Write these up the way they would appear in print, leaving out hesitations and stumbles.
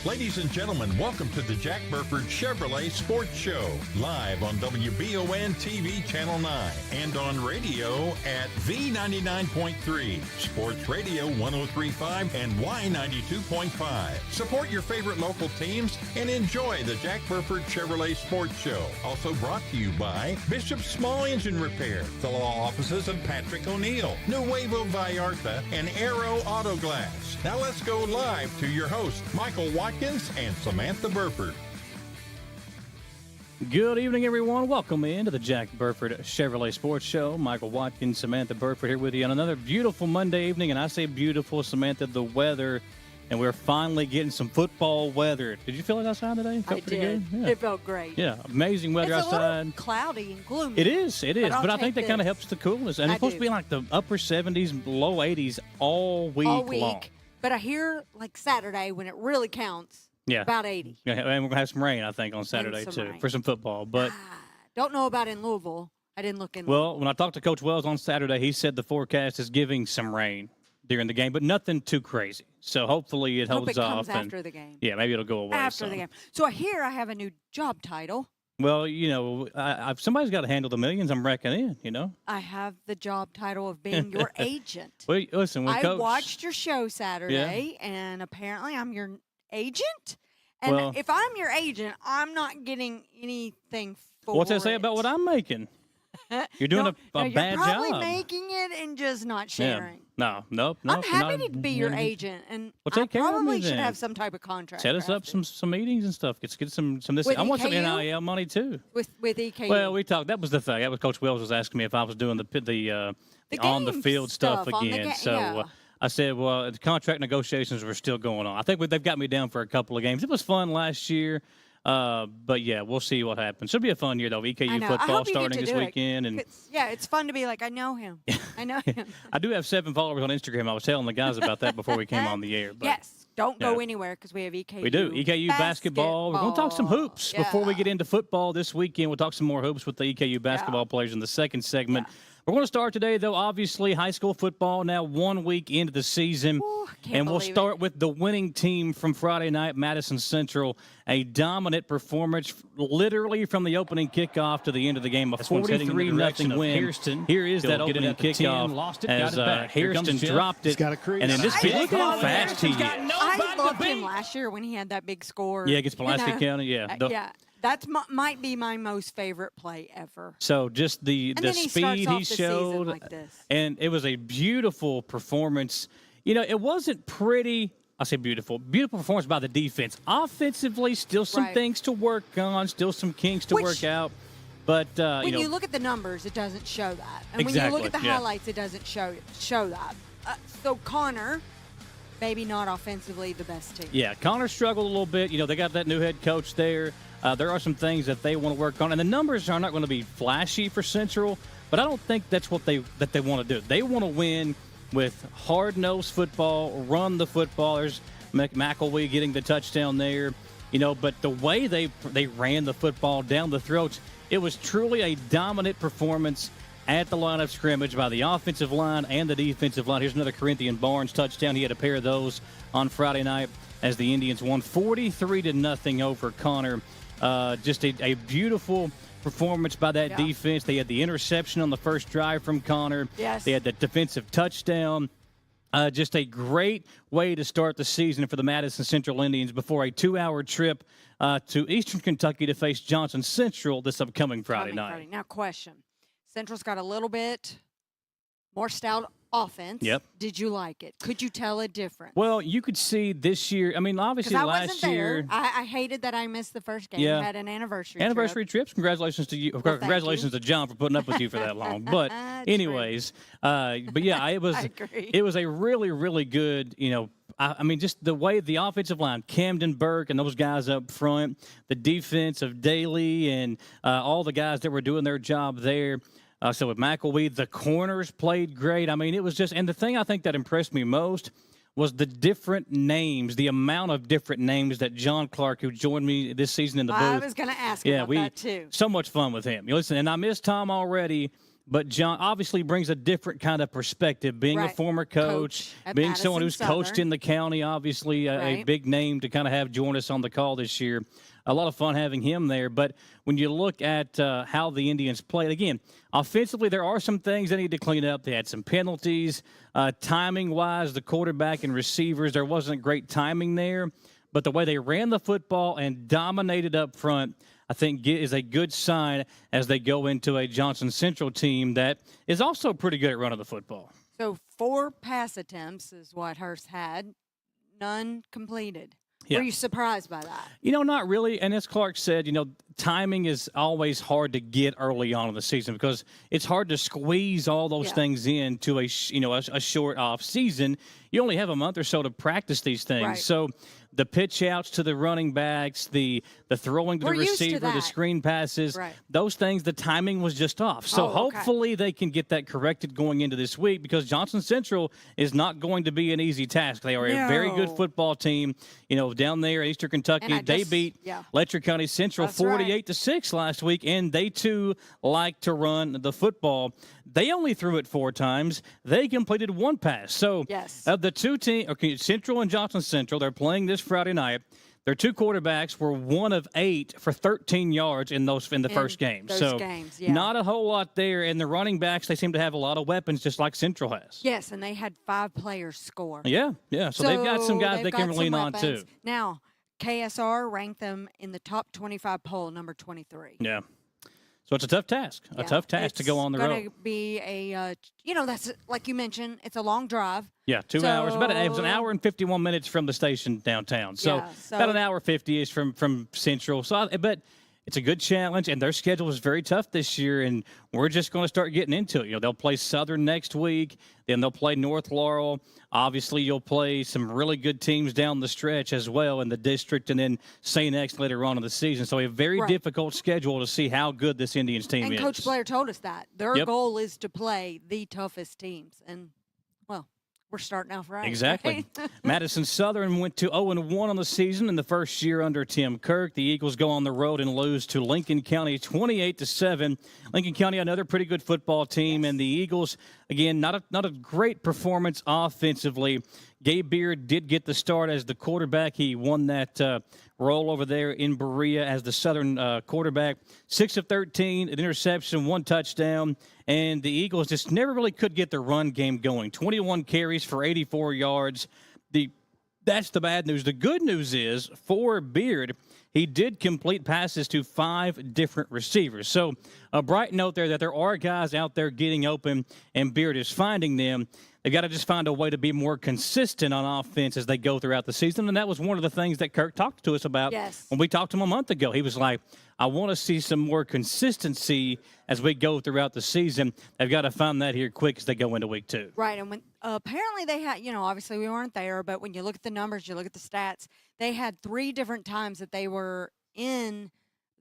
Ladies and gentlemen, welcome to the Jack Burford Chevrolet Sports Show, live on WBON TV Channel 9 and on radio at V99.3, Sports Radio 103.5 and Y92.5. Support your favorite local teams and enjoy the Jack Burford Chevrolet Sports Show. Also brought to you by Bishop Small Engine Repair, the law offices of Patrick O'Neill, Nuevo Vallarta, and Aero Auto Glass. Now let's go live to your host, Michael Watkins and Samantha Burford. Good evening, everyone. Welcome in to the Jack Burford Chevrolet Sports Show. Michael Watkins, Samantha Burford here with you on another beautiful Monday evening. And I say beautiful, Samantha, the weather, and we're finally getting some football weather. Did you feel it outside today? I did. Yeah. It felt great. Yeah, amazing weather it's outside. A little cloudy and gloomy. It is. But I think that kind of helps the coolness. And it's supposed to be like the upper 70s, low 80s all week long. But I hear, like Saturday, when it really counts, about 80. Yeah, and we're going to have some rain, I think, on Saturday, too, for some football. But don't know about in Louisville. I didn't look in Well, when I talked to Coach Wells on Saturday, he said the forecast is giving some rain during the game, but nothing too crazy. So hopefully it holds off. After the game. Yeah, maybe it'll go away. After the game. So I hear I have a new job title. Well, you know, somebody's got to handle the millions I'm reckoning in, I have the job title of being your agent. Well, listen, I watched your show Saturday, and apparently I'm your agent. And if I'm your agent, I'm not getting anything for What's that say about what I'm making? You're doing a bad job. You're probably making it and just not sharing. Yeah. Nope. I'm happy to be your agent, and I probably should have some type of contract. Set us up some meetings and stuff. Let's get some this. I want some NIL money too. With EKU. Well, we talked. That was the thing. That was Coach Wells was asking me if I was doing the on the field stuff again. I said, well, the contract negotiations were still going on. I think they've got me down for a couple of games. It was fun last year. But, yeah, we'll see what happens. It'll be a fun year, though. EKU football starting this weekend. And it's fun to be like, I know him. I know him. I do have 7 followers on Instagram. I was telling the guys about that before we came on the air. But, yes. Don't go anywhere because we have EKU. We do. EKU basketball. We're going to talk some hoops before we get into football this weekend. We'll talk some more hoops with the EKU basketball players in the second segment. Yeah. We're going to start today, though, obviously, high school football now 1 week into the season. And we'll start with the winning team from Friday night, Madison Central. A dominant performance literally from the opening kickoff to the end of the game. A 43-0 win. Hairston. Here is that opening kickoff as Hairston dropped it. And then this kid, look how fast he is. I loved him last year when he had that big score. Yeah, against Pulaski County, yeah. That might be my most favorite play ever. So just the speed he showed, like this. And it was a beautiful performance. You know, it wasn't pretty. I say beautiful. Beautiful performance by the defense. Offensively, still some things to work on, still some kinks to work out. But when you look at the numbers, it doesn't show that. And when you look at the highlights, it doesn't show that. So Connor, maybe not offensively the best team. Yeah, Connor struggled a little bit. You know, they got that new head coach there. There are some things that they want to work on, and the numbers are not going to be flashy for Central, but I don't think that's what they want to do. They want to win with hard-nosed football, run the football. There's McElwee getting the touchdown there, but the way they ran the football down the throats, it was truly a dominant performance at the line of scrimmage by the offensive line and the defensive line. Here's another Corinthian Barnes touchdown. He had a pair of those on Friday night as the Indians won 43-0 over Connor. Just a beautiful performance by that defense. They had the interception on the first drive from Connor. Yes. They had the defensive touchdown. Just a great way to start the season for the Madison Central Indians before a 2-hour trip to Eastern Kentucky to face Johnson Central this upcoming Friday night. Now, question. Central's got a little bit more stout offense. Yep. Did you like it? Could you tell a difference? Well, you could see this year. I mean, obviously last year. I hated that I missed the first game. Yeah. I had an anniversary trips. Congratulations to you. Congratulations to John for putting up with you for that long. But anyways, it was it was a really, really good, I mean, just the way the offensive line, Camden Burke and those guys up front, the defense of Daly and all the guys that were doing their job there. So with McElwee, the corners played great. I mean, it was just – and the thing I think that impressed me most was the different names, the amount of different names that John Clark, who joined me this season in the booth. I was going to ask about that too. So much fun with him. Listen, and I miss Tom already, But John obviously brings a different kind of perspective, being a former coach being Madison someone who's Southern. coached in the county, obviously a big name to kind of have join us on the call this year. A lot of fun having him there. But when you look at how the Indians played, again, offensively, there are some things they need to clean up. They had some penalties. Timing-wise, the quarterback and receivers, there wasn't great timing there. But the way they ran the football and dominated up front, I think is a good sign as they go into a Johnson Central team that is also pretty good at running the football. So 4 pass attempts is what Hurst had, none completed. Yeah. Were you surprised by that? Not really. And as Clark said, timing is always hard to get early on in the season because it's hard to squeeze all those things into a short off season. You only have a month or so to practice these things. Right. So the pitch outs to the running backs, the throwing to the receiver, the screen passes, those things, the timing was just off. So hopefully they can get that corrected going into this week because Johnson Central is not going to be an easy task. They are a very good football team, down there in Eastern Kentucky. They beat Letcher County Central 48-6 last week, and they too like to run the football. They only threw it 4 times. They completed 1 pass. So of the 2 teams, Central and Johnson Central, they're playing this Friday night. Their 2 quarterbacks were 1 of 8 for 13 yards in the first game. So not a whole lot there. And the running backs, they seem to have a lot of weapons, just like Central has. Yes, and they had 5 players score. Yeah. So they've got some guys they can lean on too. Now, KSR ranked them in the top 25 poll, number 23. Yeah. So it's a tough task. A tough task to go on the road. It's going to be a, that's like you mentioned, it's a long drive. Yeah, 2 hours. It was an hour and 51 minutes from the station downtown. So about an hour 50-ish from Central. But it's a good challenge, and their schedule is very tough this year, and we're just going to start getting into it. They'll play Southern next week, then they'll play North Laurel. Obviously, you'll play some really good teams down the stretch as well in the district, and then St. X later on in the season. So a very difficult schedule to see how good this Indians team is. And Coach Blair told us that. Their goal is to play the toughest teams, and, we're starting off right. Exactly. Madison Southern went to 0-1 on the season in the first year under Tim Kirk. The Eagles go on the road and lose to Lincoln County 28-7. Lincoln County, another pretty good football team, and the Eagles, again, not a great performance offensively. Gabe Beard did get the start as the quarterback. He won that role over there in Berea as the Southern quarterback. 6 of 13, an interception, 1 touchdown. And the Eagles just never really could get the run game going. 21 carries for 84 yards. That's the bad news. The good news is, for Beard, he did complete passes to 5 different receivers. So a bright note there that there are guys out there getting open, and Beard is finding them. They've got to just find a way to be more consistent on offense as they go throughout the season. And that was one of the things that Kirk talked to us about when we talked to him a month ago. He was like, I want to see some more consistency as we go throughout the season. They've got to find that here quick as they go into week 2. Right, and when apparently they had, obviously we weren't there, but when you look at the numbers, you look at the stats, they had 3 different times that they were in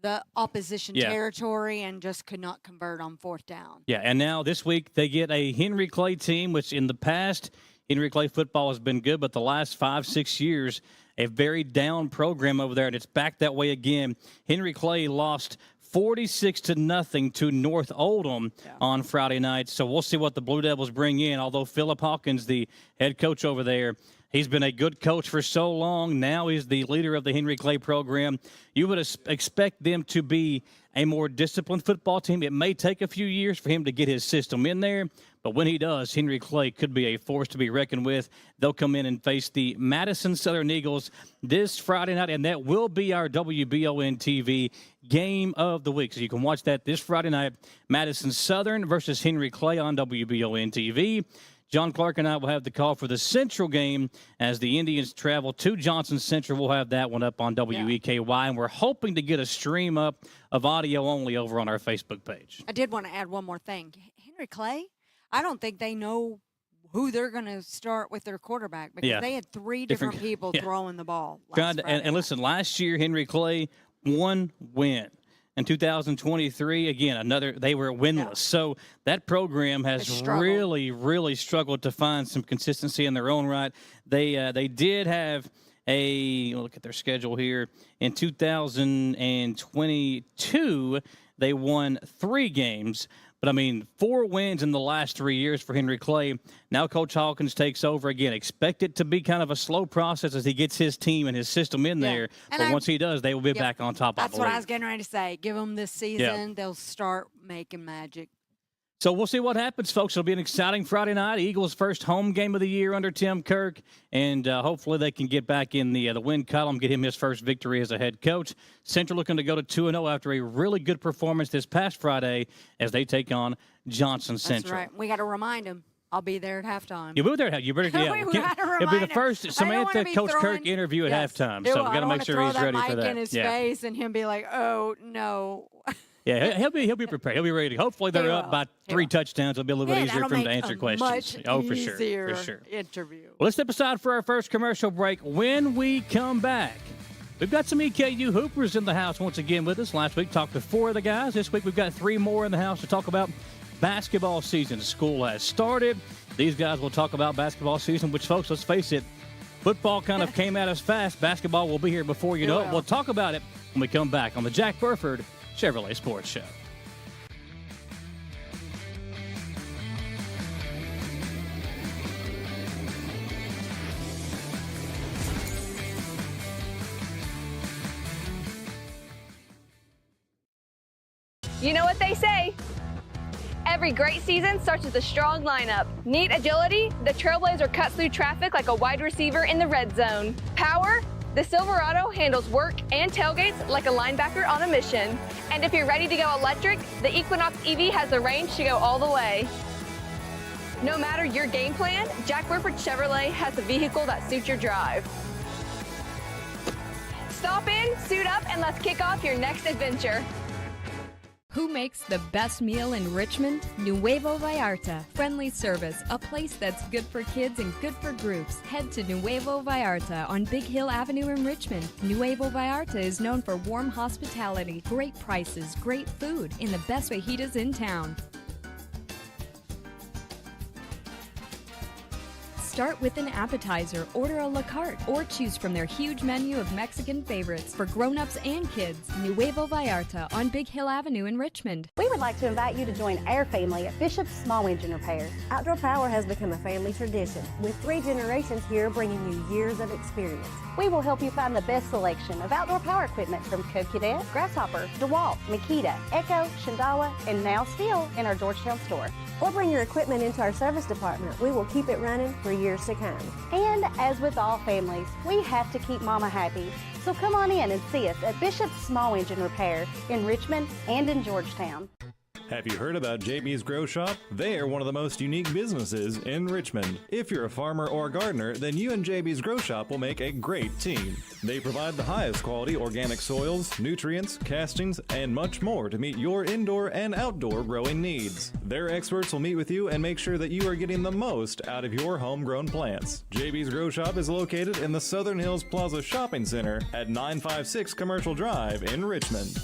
the opposition territory and just could not convert on 4th down. Yeah, and now this week they get a Henry Clay team, which in the past, Henry Clay football has been good, but the last 5-6 years, a very down program over there, and it's back that way again. Henry Clay lost 46-0 to North Oldham on Friday night. So we'll see what the Blue Devils bring in. Although Philip Hawkins, the head coach over there, he's been a good coach for so long. Now he's the leader of the Henry Clay program. You would expect them to be a more disciplined football team. It may take a few years for him to get his system in there, but when he does, Henry Clay could be a force to be reckoned with. They'll come in and face the Madison Southern Eagles this Friday night, and that will be our WBON TV game of the week. So you can watch that this Friday night, Madison Southern versus Henry Clay on WBON TV. John Clark and I will have the call for the Central game as the Indians travel to Johnson Central. We'll have that one up on WEKY, and we're hoping to get a stream up of audio only over on our Facebook page. I did want to add one more thing. Henry Clay, I don't think they know who they're going to start with their quarterback because they had 3 different people throwing the ball. And listen, last year, Henry Clay, 1 win. In 2023, again, they were winless. Yeah. So that program has really, really struggled to find some consistency in their own right. They did have look at their schedule here. In 2022, they won 3 games, But, I mean, 4 wins in the last 3 years for Henry Clay. Now Coach Hawkins takes over again. Expect it to be kind of a slow process as he gets his team and his system in there. But once he does, they will be back on top, That's what I was getting ready to say. Give them this season. They'll start making magic. So we'll see what happens, folks. It'll be an exciting Friday night. Eagles' first home game of the year under Tim Kirk, and hopefully they can get back in the win column, get him his first victory as a head coach. Central looking to go to 2-0 after a really good performance this past Friday as they take on Johnson Central. That's right. We got to remind him. I'll be there at halftime. You will be there at halftime. You better, it'll be the first Samantha Coach Kirk interview at halftime. So we got to make sure he's ready for that. In his face and him be like, "Oh no." Yeah, he'll be prepared. He'll be ready. Hopefully they're up by 3 touchdowns. It'll be a little bit easier for him to answer questions. For sure. Interview. Well, let's step aside for our first commercial break. When we come back, we've got some EKU Hoopers in the house once again with us. Last week talked to 4 of the guys. This week we've got 3 more in the house to talk about basketball season. School has started. These guys will talk about basketball season, which, folks, let's face it, football kind of came at us fast. Basketball will be here before you know it. We'll talk about it when we come back on the Jack Burford Chevrolet Sports Show. You know what they say. Every great season starts with a strong lineup. Need agility? The Trailblazer cuts through traffic like a wide receiver in the red zone. Power? The Silverado handles work and tailgates like a linebacker on a mission. And if you're ready to go electric, the Equinox EV has the range to go all the way. No matter your game plan, Jack Burford Chevrolet has a vehicle that suits your drive. Stop in, suit up, and let's kick off your next adventure. Who makes the best meal in Richmond? Nuevo Vallarta. Friendly service, a place that's good for kids and good for groups. Head to Nuevo Vallarta on Big Hill Avenue in Richmond. Nuevo Vallarta is known for warm hospitality, great prices, great food, and the best fajitas in town. Start with an appetizer, order a la carte, or choose from their huge menu of Mexican favorites for grown-ups and kids. Nuevo Vallarta on Big Hill Avenue in Richmond. We would like to invite you to join our family at Bishop's Small Engine Repair. Outdoor Power has become a family tradition, with 3 generations here bringing you years of experience. We will help you find the best selection of outdoor power equipment from Co-Cadet, Grasshopper, DeWalt, Makita, Echo, Shindawa, and now still in our Georgetown store. Or bring your equipment into our service department. We will keep it running for years to come. And as with all families, we have to keep Mama happy. So come on in and see us at Bishop's Small Engine Repair in Richmond and in Georgetown. Have you heard about JB's Grow Shop? They are one of the most unique businesses in Richmond. If you're a farmer or a gardener, then you and JB's Grow Shop will make a great team. They provide the highest quality organic soils, nutrients, castings, and much more to meet your indoor and outdoor growing needs. Their experts will meet with you and make sure that you are getting the most out of your homegrown plants. JB's Grow Shop is located in the Southern Hills Plaza Shopping Center at 956 Commercial Drive in Richmond.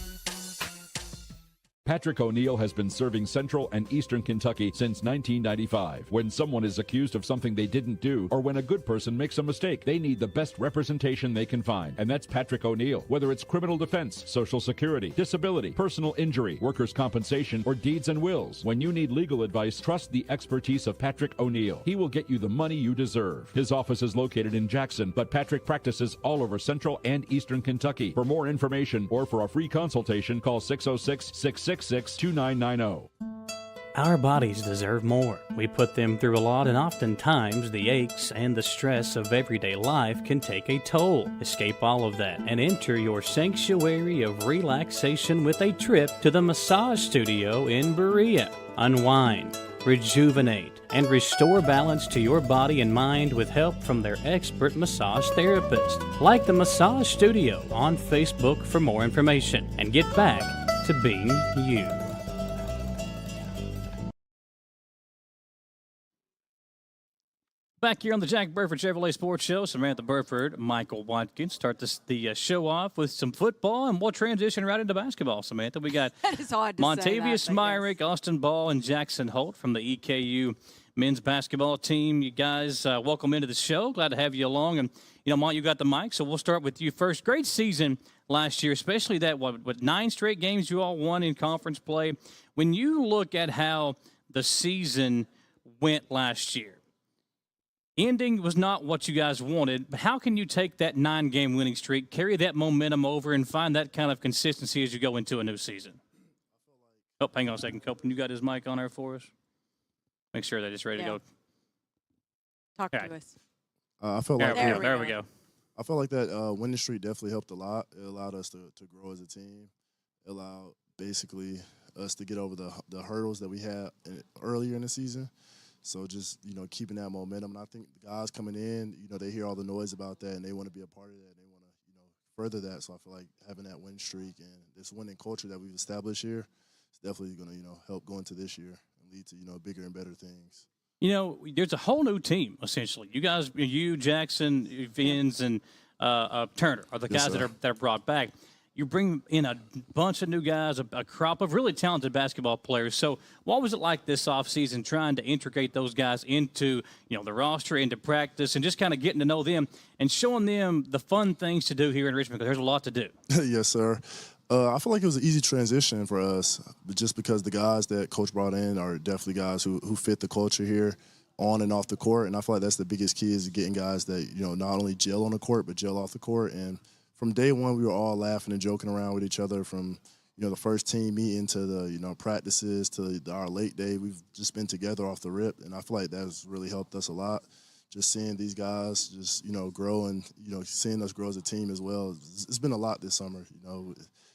Patrick O'Neill has been serving Central and Eastern Kentucky since 1995. When someone is accused of something they didn't do, or when a good person makes a mistake, they need the best representation they can find. And that's Patrick O'Neill. Whether it's criminal defense, Social Security, disability, personal injury, workers' compensation, or deeds and wills, when you need legal advice, trust the expertise of Patrick O'Neill. He will get you the money you deserve. His office is located in Jackson, but Patrick practices all over Central and Eastern Kentucky. For more information or for a free consultation, call 606-666-2990. Our bodies deserve more. We put them through a lot, and oftentimes the aches and the stress of everyday life can take a toll. Escape all of that and enter your sanctuary of relaxation with a trip to the massage studio in Berea. Unwind, rejuvenate, and restore balance to your body and mind with help from their expert massage therapist. Like the Massage Studio on Facebook for more information, and get back to being you. Back here on the Jack Burford Chevrolet Sports Show, Samantha Burford, Michael Watkins. Start the show off with some football, and we'll transition right into basketball, Samantha. We got that is odd to Montavious say that, Myrick, Austin Ball, and Jackson Holt from the EKU men's basketball team. You guys, welcome into the show. Glad to have you along. And, Mont, you got the mic, so we'll start with you first. Great season last year, especially that, 9 straight games you all won in conference play. When you look at how the season went last year, ending was not what you guys wanted, but how can you take that 9-game winning streak, carry that momentum over, and find that kind of consistency as you go into a new season? Oh, hang on a second, Copeland. You got his mic on there for us? Make sure that it's ready to go. Talk to us. I felt like there we go. I felt like that winning streak definitely helped a lot. It allowed us to grow as a team. It allowed basically us to get over the hurdles that we had earlier in the season. So just, keeping that momentum. And I think the guys coming in, they hear all the noise about that and they want to be a part of that. They want to, further that. So I feel like having that win streak and this winning culture that we've established here is definitely going to, help go into this year and lead to, bigger and better things. There's a whole new team, essentially. You guys, you, Jackson, Vince, and Turner are the guys that are brought back. You bring in a bunch of new guys, a crop of really talented basketball players. So what was it like this offseason trying to integrate those guys into, the roster, into practice, and just kind of getting to know them and showing them the fun things to do here in Richmond, because there's a lot to do? Yes, sir. I feel like it was an easy transition for us, but just because the guys that Coach brought in are definitely guys who fit the culture here on and off the court. And I feel like that's the biggest key, is getting guys that, not only gel on the court, but gel off the court. And from day one, we were all laughing and joking around with each other from, the first team meeting to the, practices to our late day. We've just been together off the rip, and I feel like that's really helped us a lot. Just seeing these guys just, grow and, seeing us grow as a team as well. It's been a lot this summer,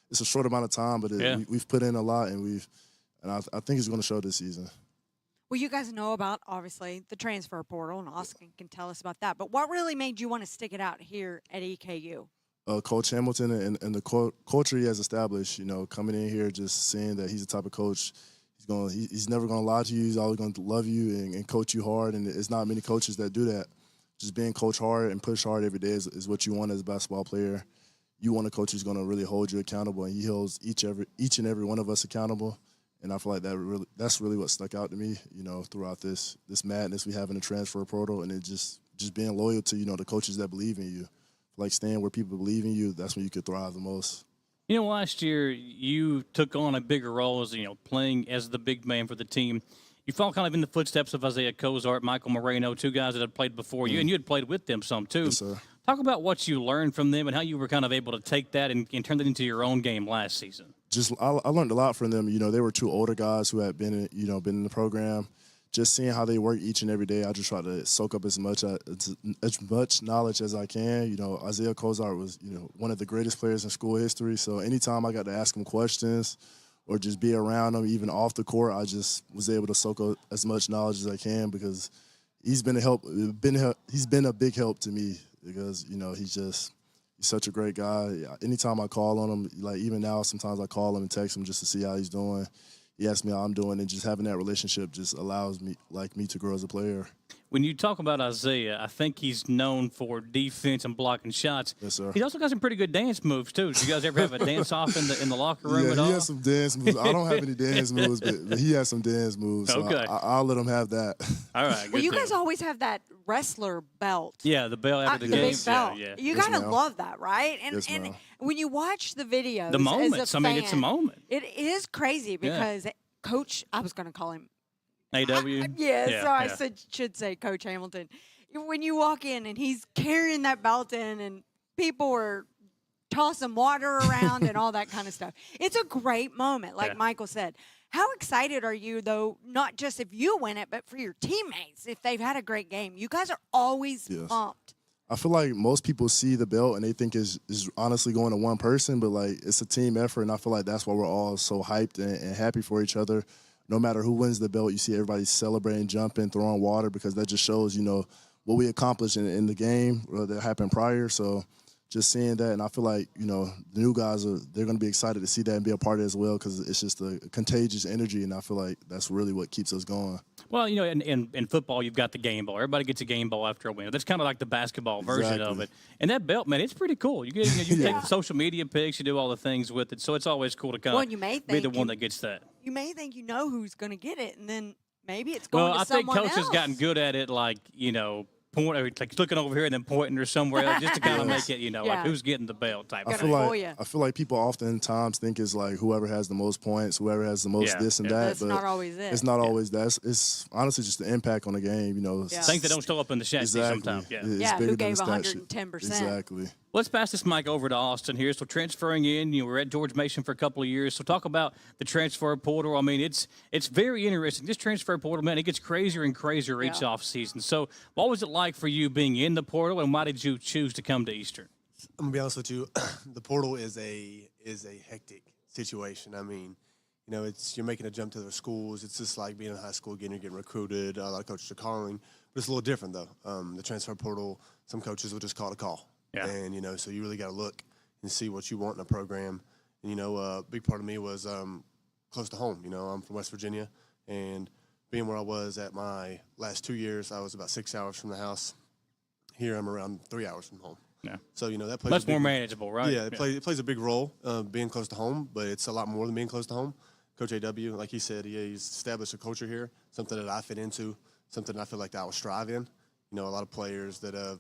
It's a short amount of time, but we've put in a lot, and I think it's going to show this season. Well, you guys know about, obviously, the transfer portal, and Austin can tell us about that. But what really made you want to stick it out here at EKU? Coach Hamilton and the culture he has established, coming in here, just seeing that he's the type of coach, he's never going to lie to you. He's always going to love you and coach you hard, and it's not many coaches that do that. Just being coach hard and push hard every day is what you want as a basketball player. You want a coach who's going to really hold you accountable, and he holds each and every one of us accountable. And I feel like that's really what stuck out to me, throughout this madness we have in the transfer portal, and it just being loyal to, the coaches that believe in you. Like staying where people believe in you, that's when you could thrive the most. Last year you took on a bigger role as, playing as the big man for the team. You fall kind of in the footsteps of Isaiah Cozart, Michael Moreno, 2 guys that had played before you, and you had played with them some too. Yes, sir. Talk about what you learned from them and how you were kind of able to take that and turn it into your own game last season. I learned a lot from them. They were 2 older guys who had been in the program. Just seeing how they work each and every day, I just try to soak up as much knowledge as I can. Isaiah Cozart was, one of the greatest players in school history. So anytime I got to ask him questions or just be around him, even off the court, I just was able to soak up as much knowledge as I can, because he's been a big help to me, because, he's such a great guy. Anytime I call on him, like even now, sometimes I call him and text him just to see how he's doing. He asks me how I'm doing, and just having that relationship just allows me to grow as a player. When you talk about Isaiah, I think he's known for defense and blocking shots. Yes, sir. He's also got some pretty good dance moves too. Did you guys ever have a dance off in the locker room at all? Yeah, he has some dance moves. I don't have any dance moves, but he has some dance moves. So okay. I'll let him have that. All right. Well, you guys always have that wrestler belt. Yeah, the belt after the game. Big belt. Yeah. You Yes, gotta ma'am. love that, right? And Yes, ma'am. when you watch the videos, The moments. as a I mean, it's a fan, moment. It is crazy because Coach, I was going to call him AW? I should say Coach Hamilton. When you walk in and he's carrying that belt in and people are tossing water around and all that kind of stuff. It's a great moment, like Michael said. How excited are you, though, not just if you win it, but for your teammates, if they've had a great game? You guys are always pumped. I feel like most people see the belt and they think is honestly going to one person, but like it's a team effort, and I feel like that's why we're all so hyped and happy for each other. No matter who wins the belt, you see everybody celebrating, jumping, throwing water, because that just shows, what we accomplished in the game that happened prior. So just seeing that, and I feel like, the new guys, they're going to be excited to see that and be a part of it as well, because it's just a contagious energy, and I feel like that's really what keeps us going. Well, in football, you've got the game ball. Everybody gets a game ball after a win. That's kind of like the basketball version of it. And that belt, man, it's pretty cool. You take the social media pics, you do all the things with it. So it's always cool to kind of be the one that gets that. You may think you know who's going to get it, and then Maybe it's going to I think someone Coach has else. gotten good at it, like, like looking over here and then pointing or somewhere else just to kind of make it, like who's getting the belt type I of feel thing. like people oftentimes think it's like whoever has the most points, whoever has the most this and that. That's not always it. It's not always that. It's honestly just the impact on the game. Things that don't show up in the stat sheet sometimes. It's who bigger gave than the stat sheet. 110%. Exactly. Let's pass this mic over to Austin here. So transferring in, you were at George Mason for a couple of years. So talk about the transfer portal. I mean, it's very interesting. This transfer portal, man, it gets crazier and crazier each offseason. So what was it like for you being in the portal, and why did you choose to come to Eastern? I'm gonna be honest with you. The portal is a hectic situation. I mean, you're making a jump to the schools. It's just like being in high school again. You're getting recruited. A lot of coaches are calling, but it's a little different though. The transfer portal, some coaches will just call to call. Yeah. And, so you really got to look and see what you want in a program. And, a big part of me was close to home. I'm from West Virginia, and being where I was at my last 2 years, I was about 6 hours from the house. Here I'm around 3 hours from home. Yeah. So, that plays much more manageable, right? Yeah, it plays a big role being close to home, but it's a lot more than being close to home. Coach A.W., like he said, he's established a culture here, something that I fit into, something that I feel like that I will strive in. A lot of players that have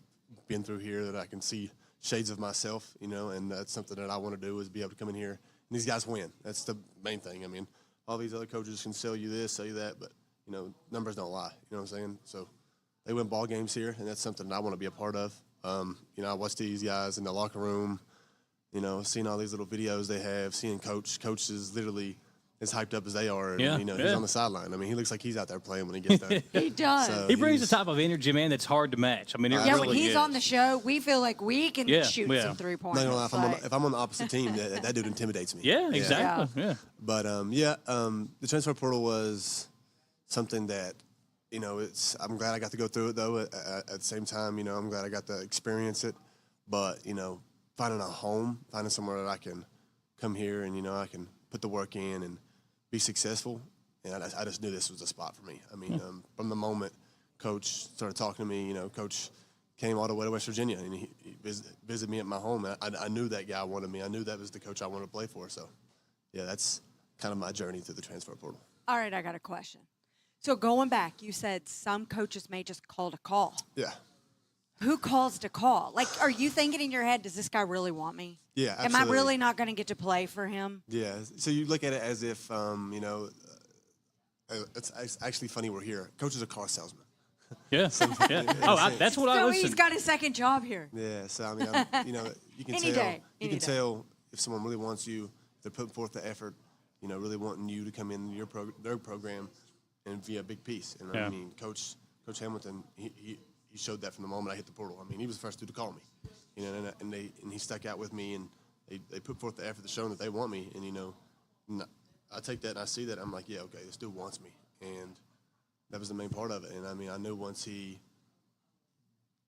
been through here that I can see shades of myself, and that's something that I want to do is be able to come in here and these guys win. That's the main thing. I mean, all these other coaches can sell you this, sell you that, but, numbers don't lie. You know what I'm saying? So they win ball games here, and that's something that I want to be a part of. I watch these guys in the locker room, seeing all these little videos they have, seeing Coach is literally as hyped up as they are. And, he's on the sideline. I mean, he looks like he's out there playing when he gets there. He does. So he brings the type of energy, man, that's hard to match. I mean, it really when he's is. on the show, we feel like we can shoot some three-pointers. If I'm on the opposite team, that dude intimidates me. Yeah, exactly. Yeah. But, the transfer portal was something that, I'm glad I got to go through it, though. At the same time, I'm glad I got to experience it. But, finding a home, finding somewhere that I can come here and, I can put the work in and be successful. And I just knew this was a spot for me. I mean, from the moment Coach started talking to me, Coach came all the way to West Virginia, and he visited me at my home. And I knew that guy wanted me. I knew that was the coach I wanted to play for. So, that's kind of my journey through the transfer portal. All right, I got a question. So going back, you said some coaches may just call to call. Yeah. Who calls to call? Like, are you thinking in your head, does this guy really want me? Yeah, absolutely. Am I really not going to get to play for him? Yeah. So you look at it as if, it's actually funny we're here. Coach is a car salesman. Yeah. That's what I So listen. he's got a second job here. Yeah. So, I mean, you can Any day. tell if someone really wants you, if they're putting forth the effort, really wanting you to come in their program and be a big piece. And I mean, Coach Hamilton, he showed that from the moment I hit the portal. I mean, he was the first dude to call me, and he stuck out with me, and they put forth the effort to show that they want me, and I take that and I see that, I'm like, yeah, okay, this dude wants me, and that was the main part of it. And I mean, I knew once he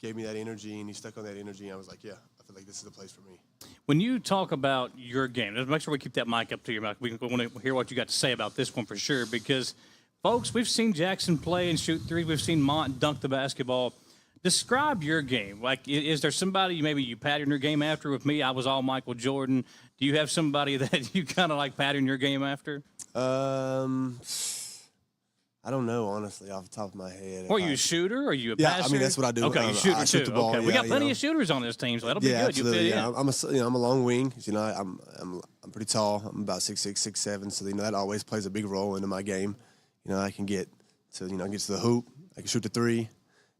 gave me that energy and he stuck on that energy, I was like, yeah, I feel like this is the place for me. When you talk about your game, let's make sure we keep that mic up to your mouth. We want to hear what you got to say about this one for sure, because folks, we've seen Jackson play and shoot threes. We've seen Mont dunk the basketball. Describe your game. Like, is there somebody maybe you pattern your game after? With me, I was all Michael Jordan. Do you have somebody that you kind of like pattern your game after? I don't know, honestly, off the top of my head. Are you a shooter? Or are you a passer? Yeah, I mean, that's what I do. Okay, you shooter I shoot the ball. Okay, we got plenty of shooters on this team, so that'll be good. Absolutely. You fit in. I'm a long wing. I'm pretty tall. I'm about 6'6", 6'7", so that always plays a big role into my game. I can get to get to the hoop. I can shoot the three,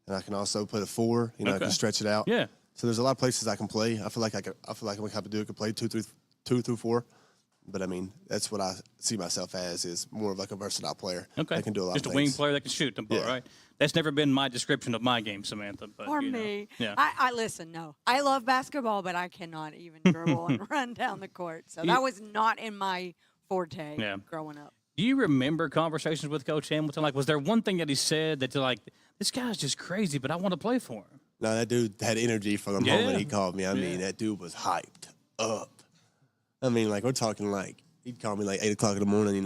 and I can also put a four. I can stretch it out. Yeah. So there's a lot of places I can play. I feel like I'm happy to do. I can play two through four. But I mean, that's what I see myself as, is more of like a versatile player. Okay. I can do a lot Just of a things. wing player that can shoot the ball, right? That's never been my description of my game, Samantha. But, Or me. Yeah. I listen, no. I love basketball, but I cannot even dribble and run down the court. So that was not in my forte growing up. Do you remember conversations with Coach Hamilton? Like, was there one thing that he said that you're like, this guy's just crazy, but I want to play for him? No, that dude had energy from the moment he called me. I mean, that dude was hyped up. I mean, like, we're talking like, he'd call me like 8 o'clock in the morning,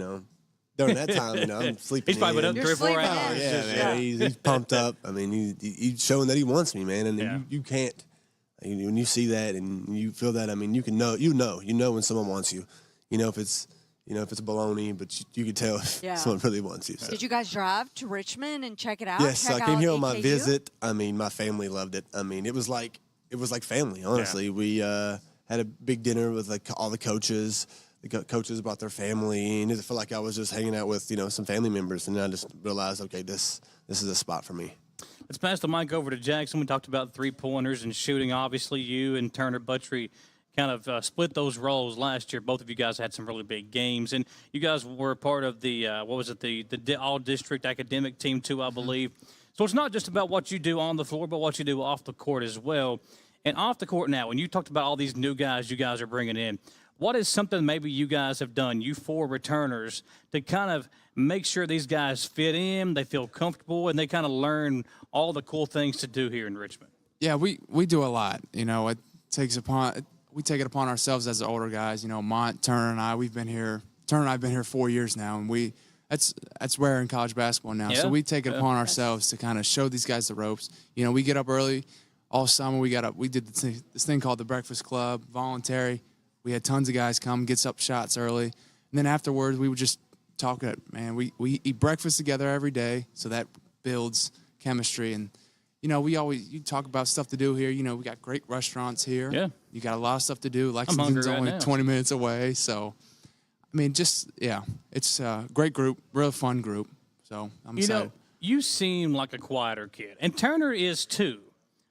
During that time, I'm sleeping. He's probably been up 3 or 4 hours. Oh, yeah, man. He's pumped up. I mean, he's showing that he wants me, man. And you can't, when you see that and you feel that, I mean, you know when someone wants you. If it's you know, if it's bologna, but you can tell if Yeah. someone really wants you. So. Did you guys drive to Richmond and check it out? Yes, check I came out here on my AKU? visit. I mean, my family loved it. I mean, it was like family. Honestly, we had a big dinner with like all the coaches. The coaches brought their family, and it felt like I was just hanging out with, you know, some family members. And then I just realized, okay, this is a spot for me. Let's pass the mic over to Jackson. We talked about three-pointers and shooting. Obviously, you and Turner Buttrey kind of split those roles last year. Both of you guys had some really big games, and you guys were part of the the all-district academic team too, I believe. So it's not just about what you do on the floor, but what you do off the court as well. And off the court now, when you talked about all these new guys you guys are bringing in, what is something maybe you guys have done, you four returners, to kind of make sure these guys fit in, they feel comfortable, and they kind of learn all the cool things to do here in Richmond? Yeah, we do a lot. You know, we take it upon ourselves as the older guys. You know, Turner and I have been here 4 years now, and that's rare in college basketball now. Yeah, so we take it upon ourselves to kind of show these guys the ropes. You know, we get up early all summer. We did this thing called the Breakfast Club, voluntary. We had tons of guys come, gets up shots early, and then afterwards we would just talk. Man, we eat breakfast together every day, so that builds chemistry. And you know, you talk about stuff to do here. You know, we got great restaurants here. Yeah, you got a lot of stuff to do. Lexington's only 20 minutes away, so I mean, it's a great group, real fun group. So I'm excited. You know, you seem like a quieter kid, and Turner is too.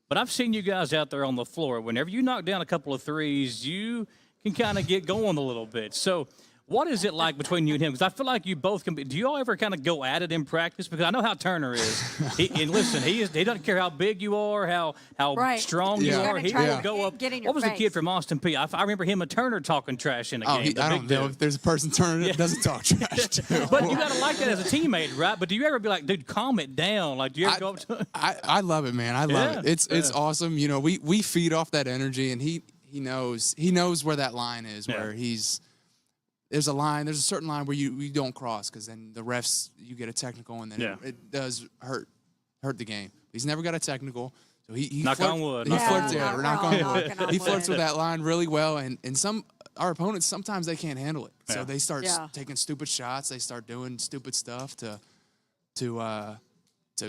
But I've seen you guys out there on the floor. Whenever you knock down a couple of threes, you can kind of get going a little bit. So what is it like between you and him? Because I feel like you both can be. Do you all ever kind of go at it in practice? Because I know how Turner is. And listen, he doesn't care how big you are, how Right. strong you Yeah. are. He will go up. Get in your What was the face. kid from Austin P? I remember him and Turner talking trash in a game. I don't know if there's a person Turner that doesn't talk trash to. But you got to like that as a teammate, right? But do you ever be like, dude, calm it down? Like, do you ever go up to him? I love it, man. I love it. It's awesome. You know, we feed off that energy, and he knows where that line is, where there's a certain line where you don't cross, because then the refs, you get a technical, and then it does hurt the game. He's never got a technical, so he knock on wood. He flirts, knock on wood. on He flirts wood. with that line really well, and our opponents, sometimes they can't handle it, so they start taking stupid shots. They start doing stupid stuff to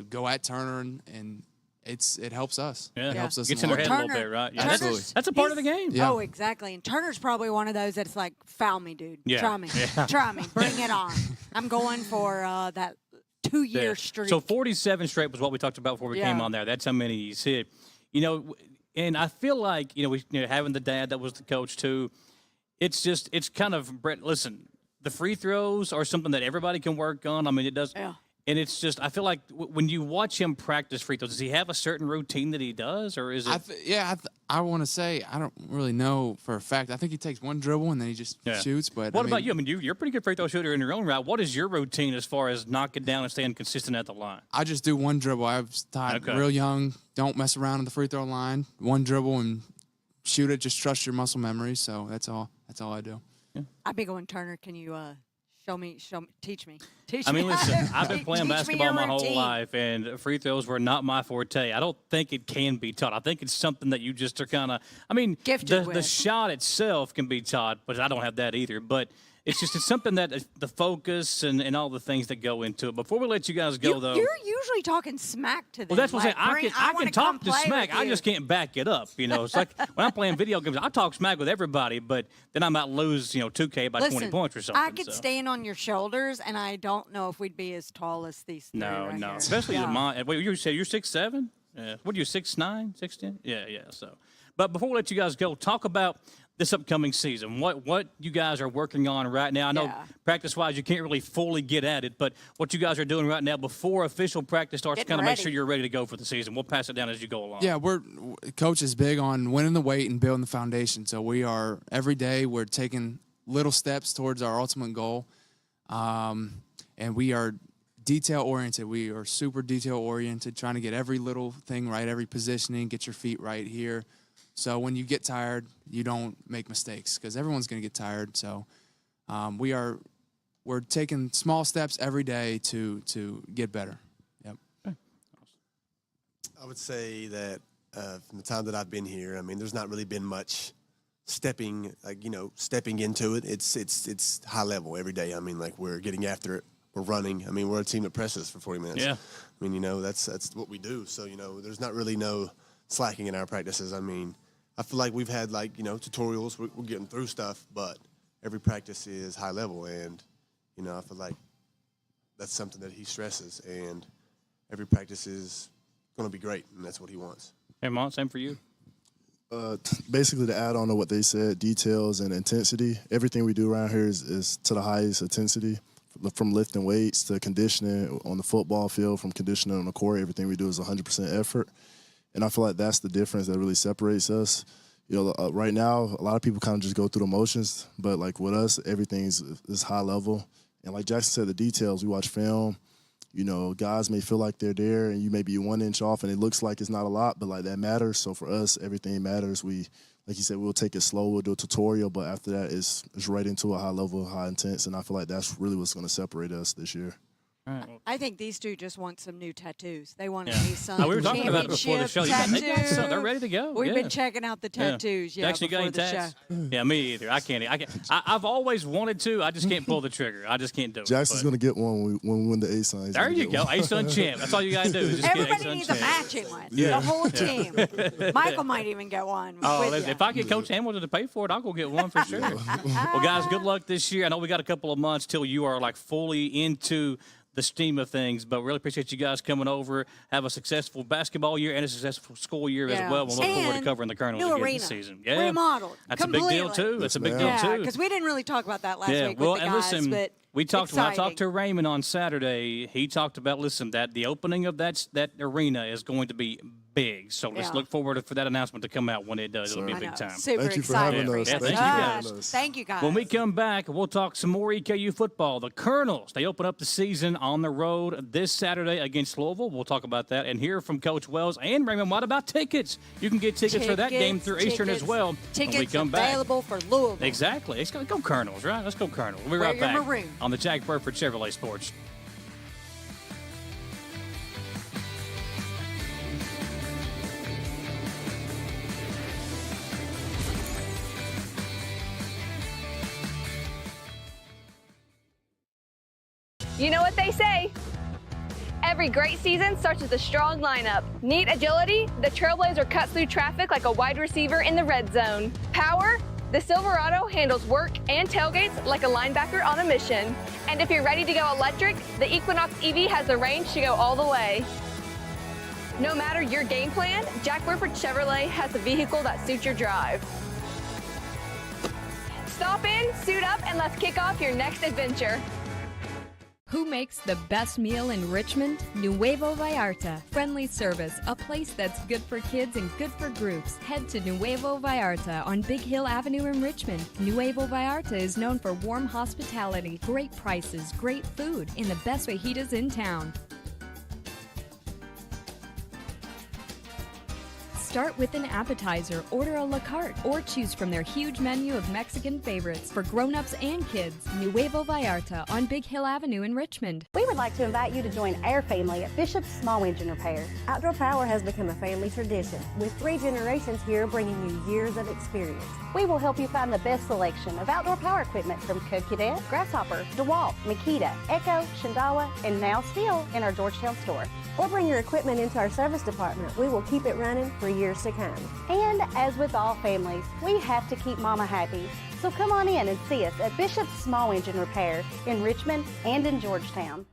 go at Turner, and it helps us. Yeah. It helps us. Gets a in lot. their head a little bit, right? Yeah, Absolutely. That's a part of the game. Yeah. Oh, exactly. And Turner's probably one of those that's like, foul me, dude. Yeah. Try me. Yeah. Try me. Bring it on. I'm going for that 2-year streak. So 47 straight was what we talked about before we came on there. That's how many he's hit. You know, and I feel like, having the dad that was the coach too, it's kind of, Brett, listen, the free throws are something that everybody can work on. I mean, it does. Yeah. And it's just, I feel like when you watch him practice free throws, does he have a certain routine that he does, or is it? I want to say, I don't really know for a fact. I think he takes one dribble and then he just shoots. But what about you? I mean, you're a pretty good free throw shooter in your own right. What is your routine as far as knocking down and staying consistent at the line? I just do one dribble. I was taught real young, don't mess around on the free throw line. One dribble and shoot it. Just trust your muscle memory. So that's all I do. Yeah. I'd be going, Turner, can you teach me. I mean, listen, I've been playing Teach me basketball your my whole routine. life, and free throws were not my forte. I don't think it can be taught. I think it's something that you just are kind of, I mean, Gifted the with. shot itself can be taught, but I don't have that either. But it's something that the focus and all the things that go into it. Before we let you guys go, though. You're usually talking smack to them. Well, that's what I'm like, saying. I can talk to smack. I you. just can't back it up. It's like when I'm playing video games, I talk smack with everybody, but then I might lose, 2K by 20 points or something. I could stand on your shoulders, and I don't know if we'd be as tall as these three No, right here. especially Yeah. mine. Wait, you say you're 6'7"? Yeah. What are you, 6'9", 6'10"? Yeah. So, but before we let you guys go, talk about this upcoming season. What you guys are working on right now? I know practice-wise you can't really fully get at it, but what you guys are doing right now before official practice starts to kind of make sure you're ready to go for the season. We'll pass it down as you go along. Yeah, Coach is big on winning the weight and building the foundation. So every day we're taking little steps towards our ultimate goal, and we are detail-oriented. We are super detail-oriented, trying to get every little thing right, every positioning, get your feet right here. So when you get tired, you don't make mistakes, because everyone's going to get tired. So we're taking small steps every day to get better. Yep. Okay. I would say that from the time that I've been here, I mean, there's not really been much stepping into it. It's high level every day. I mean, like, we're getting after it. We're running. I mean, we're a team that presses for 40 minutes. Yeah. I mean, that's what we do. So, there's not really no slacking in our practices. I mean, I feel like we've had, tutorials. We're getting through stuff, but every practice is high level. And, I feel like that's something that he stresses. And every practice is going to be great, and that's what he wants. Hey, Mont, same for you. Basically, to add on to what they said, details and intensity. Everything we do around here is to the highest intensity. From lifting weights to conditioning on the football field, from conditioning on the court, everything we do is 100% effort. And I feel like that's the difference that really separates us. Right now, a lot of people kind of just go through the motions, but like with us, everything is high level. And like Jackson said, the details, we watch film. Guys may feel like they're there, and you may be 1 inch off, and it looks like it's not a lot, but like that matters. So for us, everything matters. Like you said, we'll take it slow. We'll do a tutorial, but after that, it's right into a high level, high intense, and I feel like that's really what's going to separate us this year. All right. Well, I think these two just want some new tattoos. They want to Yeah. see some we were talking about it before the show. They got tattoos. some. They're ready to go. We've Yeah. been checking out the tattoos. Yeah, Jackson, you got before any the tats? show. Yeah, me either. I can't. I've always wanted to. I just can't pull the trigger. I just can't do it. Jackson's but- going to get one when we win the A-Sun. There you go. A-Sun champ. That's all you got to do. Is just Everybody get needs A-Sun a champ. matching one. Yeah. The whole team. Michael might even get one. Oh, with listen, ya. if I get Coach Hamilton to pay for it, I'll go get one for sure. Well, guys, good luck this year. I know we got a couple of months till you are like fully into the steam of things, but really appreciate you guys coming over. Have a successful basketball year and a successful school year as well. We'll look forward to And covering the Colonels new again arena. this season. Yeah, Remodeled. that's a big deal too. That's a big deal Yeah, too. because we didn't really talk about that last week well, with the and guys, listen, but when I talked exciting. to Raymond on Saturday, he talked about that the opening of that arena is going to be big. So let's Yeah. look forward for that announcement to come out when it does. It'll be a I big know. time. Super Thank you for excited. having us. Yeah, Thank you thank for you having Yes. us. Thank you, guys. When we come back, we'll talk some more EKU football. The Colonels, they open up the season on the road this Saturday against Louisville. We'll talk about that and hear from Coach Wells and Raymond Watt about tickets. You can get tickets for that game through Eastern as well. Tickets when we come back. available for Louisville. Exactly. It's going to go Colonels, right? Let's go Colonels. We'll be Wear right your back maroon. on the Jack Burford Chevrolet Sports. You know what they say. Every great season starts with a strong lineup. Need agility? The Trailblazer cuts through traffic like a wide receiver in the red zone. Power? The Silverado handles work and tailgates like a linebacker on a mission. And if you're ready to go electric, the Equinox EV has the range to go all the way. No matter your game plan, Jack Burford Chevrolet has the vehicle that suits your drive. Stop in, suit up, and let's kick off your next adventure. Who makes the best meal in Richmond? Nuevo Vallarta. Friendly service, a place that's good for kids and good for groups. Head to Nuevo Vallarta on Big Hill Avenue in Richmond. Nuevo Vallarta is known for warm hospitality, great prices, great food, and the best fajitas in town. Start with an appetizer, order a la carte, or choose from their huge menu of Mexican favorites for grown-ups and kids. Nuevo Vallarta on Big Hill Avenue in Richmond. We would like to invite you to join our family at Bishop's Small Engine Repair. Outdoor power has become a family tradition, with 3 generations here bringing you years of experience. We will help you find the best selection of outdoor power equipment from Cadet, Grasshopper, DeWalt, Makita, Echo, Shindawa, and now still in our Georgetown store. Or bring your equipment into our service department. We will keep it running for years to come. And as with all families, we have to keep Mama happy. So come on in and see us at Bishop's Small Engine Repair in Richmond and in Georgetown.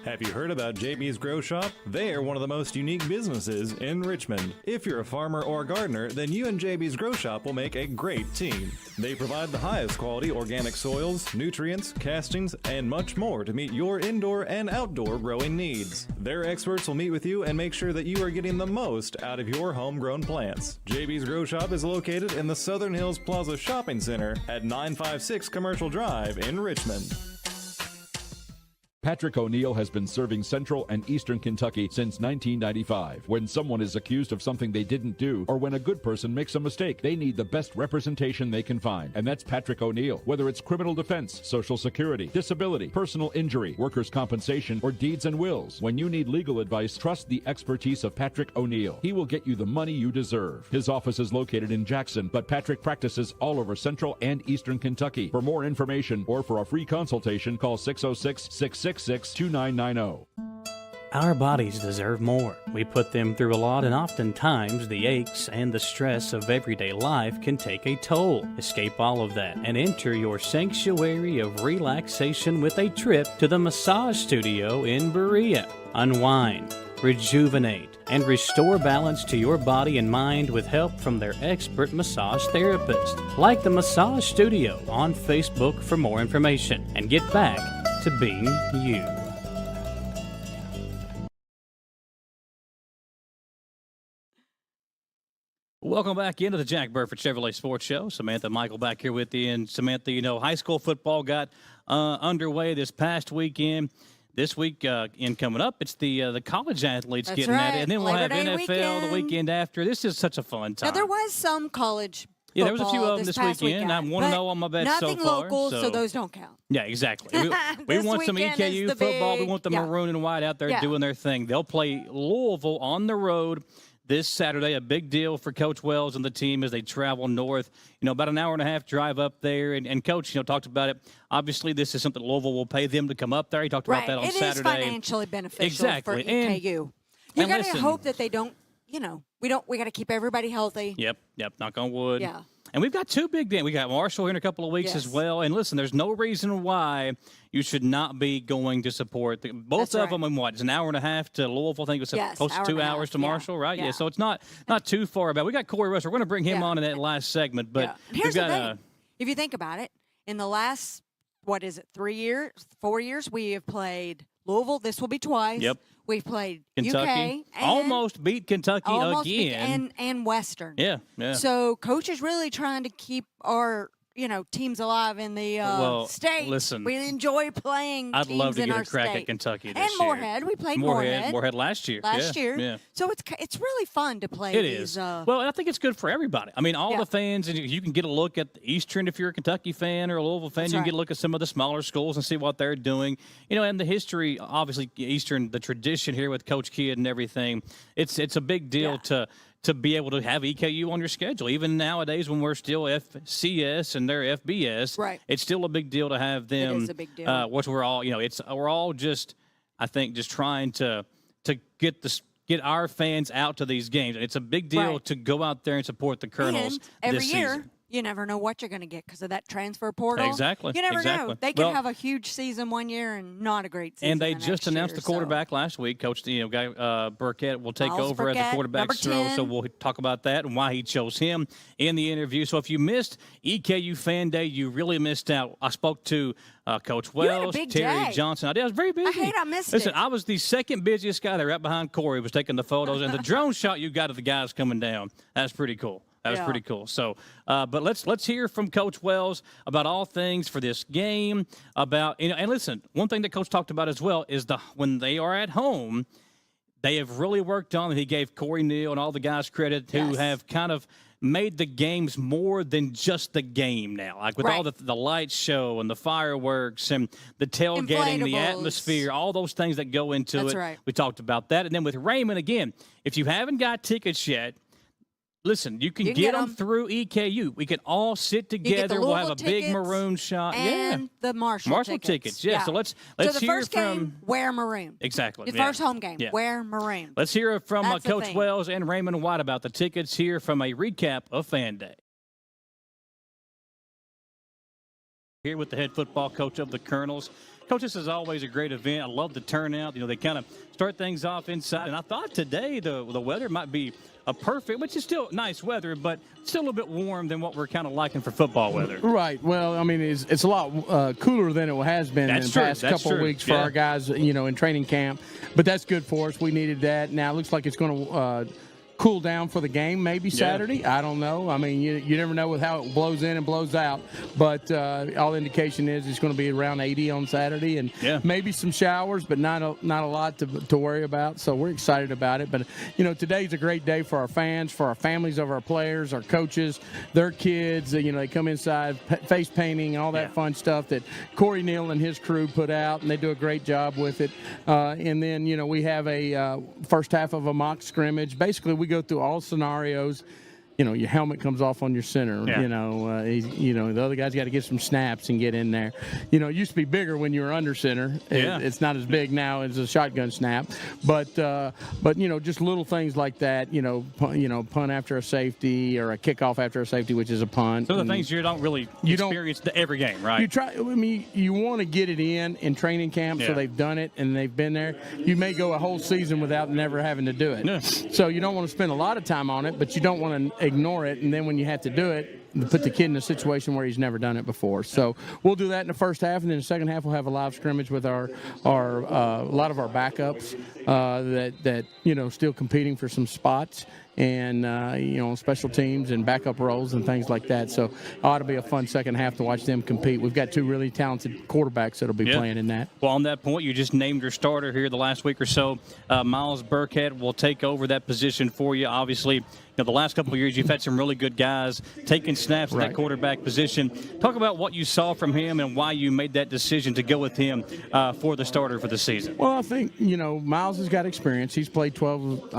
Have you heard about JB's Grow Shop? They are one of the most unique businesses in Richmond. If you're a farmer or gardener, then you and JB's Grow Shop will make a great team. They provide the highest quality organic soils, nutrients, castings, and much more to meet your indoor and outdoor growing needs. Their experts will meet with you and make sure that you are getting the most out of your homegrown plants. JB's Grow Shop is located in the Southern Hills Plaza Shopping Center at 956 Commercial Drive in Richmond. Patrick O'Neill has been serving Central and Eastern Kentucky since 1995. When someone is accused of something they didn't do, or when a good person makes a mistake, they need the best representation they can find. And that's Patrick O'Neill. Whether it's criminal defense, Social Security, disability, personal injury, workers' compensation, or deeds and wills, when you need legal advice, trust the expertise of Patrick O'Neill. He will get you the money you deserve. His office is located in Jackson, but Patrick practices all over Central and Eastern Kentucky. For more information or for a free consultation, call 606-666-2990. Our bodies deserve more. We put them through a lot, and oftentimes the aches and the stress of everyday life can take a toll. Escape all of that and enter your sanctuary of relaxation with a trip to the massage studio in Berea. Unwind, rejuvenate, and restore balance to your body and mind with help from their expert massage therapist. Like the Massage Studio on Facebook for more information, and get back to being you. Welcome back into the Jack Burford Chevrolet Sports Show. Samantha, Michael back here with you. And Samantha, you know, high school football got underway this past weekend. This week in coming up, it's the college athletes That's getting right. at it. And then we'll Labor have Day NFL weekend. the weekend after. This is such a fun time. Now, there was some college Yeah, there was a few football of them this past weekend. I want to know on my bets so far. Nothing local, so those don't count. Yeah, exactly. We This want some weekend EKU is the football. We big- want the yeah. maroon and white out there Yeah. doing their thing. They'll play Louisville on the road this Saturday. A big deal for Coach Wells and the team as they travel north. You know, about an hour and a half drive up there. And Coach, you know, talked about it. Obviously, this is something Louisville will pay them to come up there. He talked about that on Saturday. It is financially beneficial Exactly. for EKU. You and got to listen- hope that they don't, you know, we got to keep everybody healthy. Yep. Knock on wood. Yeah. And we've got two big games. We got Marshall here in a couple of weeks as Yes. well. And listen, there's no reason why you should not be going to support both That's of right. them. In what? It's an hour and a half to Louisville. I think it's Yes, close to hour 2 and a half. hours to Yeah. Marshall, right? Yeah. So it's not too far about. We got Corey Russ. We're going to bring him Yeah. on in that last segment. But Yeah. And here's we've got the thing. If you think about it, in the last, 4 years, we have played Louisville. This will be twice. Yep. We've played Kentucky. UK. And Almost beat Kentucky almost beat- again. and Western. Yeah. So coach is really trying to keep our teams alive in the state. listen, we enjoy playing. I'd teams love to in get our a crack state. at Kentucky this and year. Moorhead. We played Moorhead. Moorhead last year. Yeah. So it's really fun to play. It these, is. Well, I think it's good for everybody. I mean, all Yeah. the fans, and you can get a look at the Eastern if you're a Kentucky fan or a Louisville fan. That's You can right. get a look at some of the smaller schools and see what they're doing. You know, and the history, obviously, Eastern, the tradition here with Coach Kidd and everything. It's a big deal to be able to have EKU on your schedule. Even nowadays when we're still FCS and they're FBS, Right. it's still a big deal to have them. is a big deal. Which we're all, we're all just, I think, just trying to get our fans out to these games. And it's a big deal Right. to go out there and support the Colonels and every this year, season. you never know what you're going to get because of that transfer portal. Exactly, You never know. exactly. They can Well- have a huge season one year and not a great season. And they the just next announced year, the quarterback last week. Coach, Burkett will take Miles over as Burkett, the quarterback number role. 10. So we'll talk about that and why he chose him in the interview. So if you missed EKU Fan Day, you really missed out. I spoke to Coach had a Wells, big Terry day. Johnson. I did. I was very busy. I hate I missed Listen, it. I was the second busiest guy there, right behind Corey, was taking the photos. And the drone shot you got of the guys coming down, that's pretty cool. That was Yeah. pretty cool. So, but let's hear from Coach Wells about all things for this game. And listen, one thing that Coach talked about as well is when they are at home, they have really worked on. And he gave Corey Neal and all the guys credit who Yes. have kind of made the games more than just the game now. Like with all Right. the light show and the fireworks and the tailgating, the Inflatables. atmosphere, all those things that go into That's it. right. We talked about that. And then with Raymond, again, if you haven't got tickets yet, listen, you can get them through EKU. We can all sit get the together. We'll have a Louisville big tickets maroon shot. and the Marshall tickets. Yeah. So let's so the hear first from game, wear maroon. exactly The yeah. first home game, Yeah. wear maroon. Let's hear from That's the Coach thing. Wells and Raymond White about the tickets here from a recap of Fan Day. Here with the head football coach of the Colonels. Coach, this is always a great event. I love the turnout. They kind of start things off inside. And I thought today the weather might be a perfect, which is still nice weather, but still a little bit warm than what we're kind of liking for football weather. Right. Well, I mean, it's a lot cooler than it has been That's in the true. past That's couple of true. weeks for Yeah. our guys, in training camp. But that's good for us. We needed that. Now it looks like it's going to cool down for the game maybe Saturday. I don't know. I mean, you never know with how it blows in and blows out. But all indication is it's going to be around 80 on Saturday, and maybe some showers, but not a lot to worry about. So we're excited about it. But, today's a great day for our fans, for our families of our players, our coaches, their kids. They come inside, face painting, all that fun stuff that Corey Neal and his crew put out, and they do a great job with it. And then, we have a first half of a mock scrimmage. Basically, we go through all scenarios. Your helmet comes off on your center. Yeah. The other guy's got to get some snaps and get in there. It used to be bigger when you were under center. It's not as big now as a shotgun snap. But just little things like that. Punt after a safety or a kickoff after a safety, which is a punt. So the things you don't really experience every game, right? You try. I mean, you want to get it in training camp, so they've done it and they've been there. You may go a whole season without never having to do it. Yeah. So you don't want to spend a lot of time on it, but you don't want to ignore it, and then when you have to do it, put the kid in a situation where he's never done it before. So we'll do that in the first half, and then the second half we'll have a live scrimmage with our a lot of our backups that still competing for some spots, and special teams and backup roles and things like that. So it ought to be a fun second half to watch them compete. We've got two really talented quarterbacks that'll be playing in that. Well, on that point, you just named your starter here the last week or so. Miles Burkhead will take over that position for you. Obviously, the last couple of years you've had some really good guys taking snaps in that quarterback position. Talk about what you saw from him and why you made that decision to go with him for the starter for the season. Well, I think, Miles has got experience. He's played 12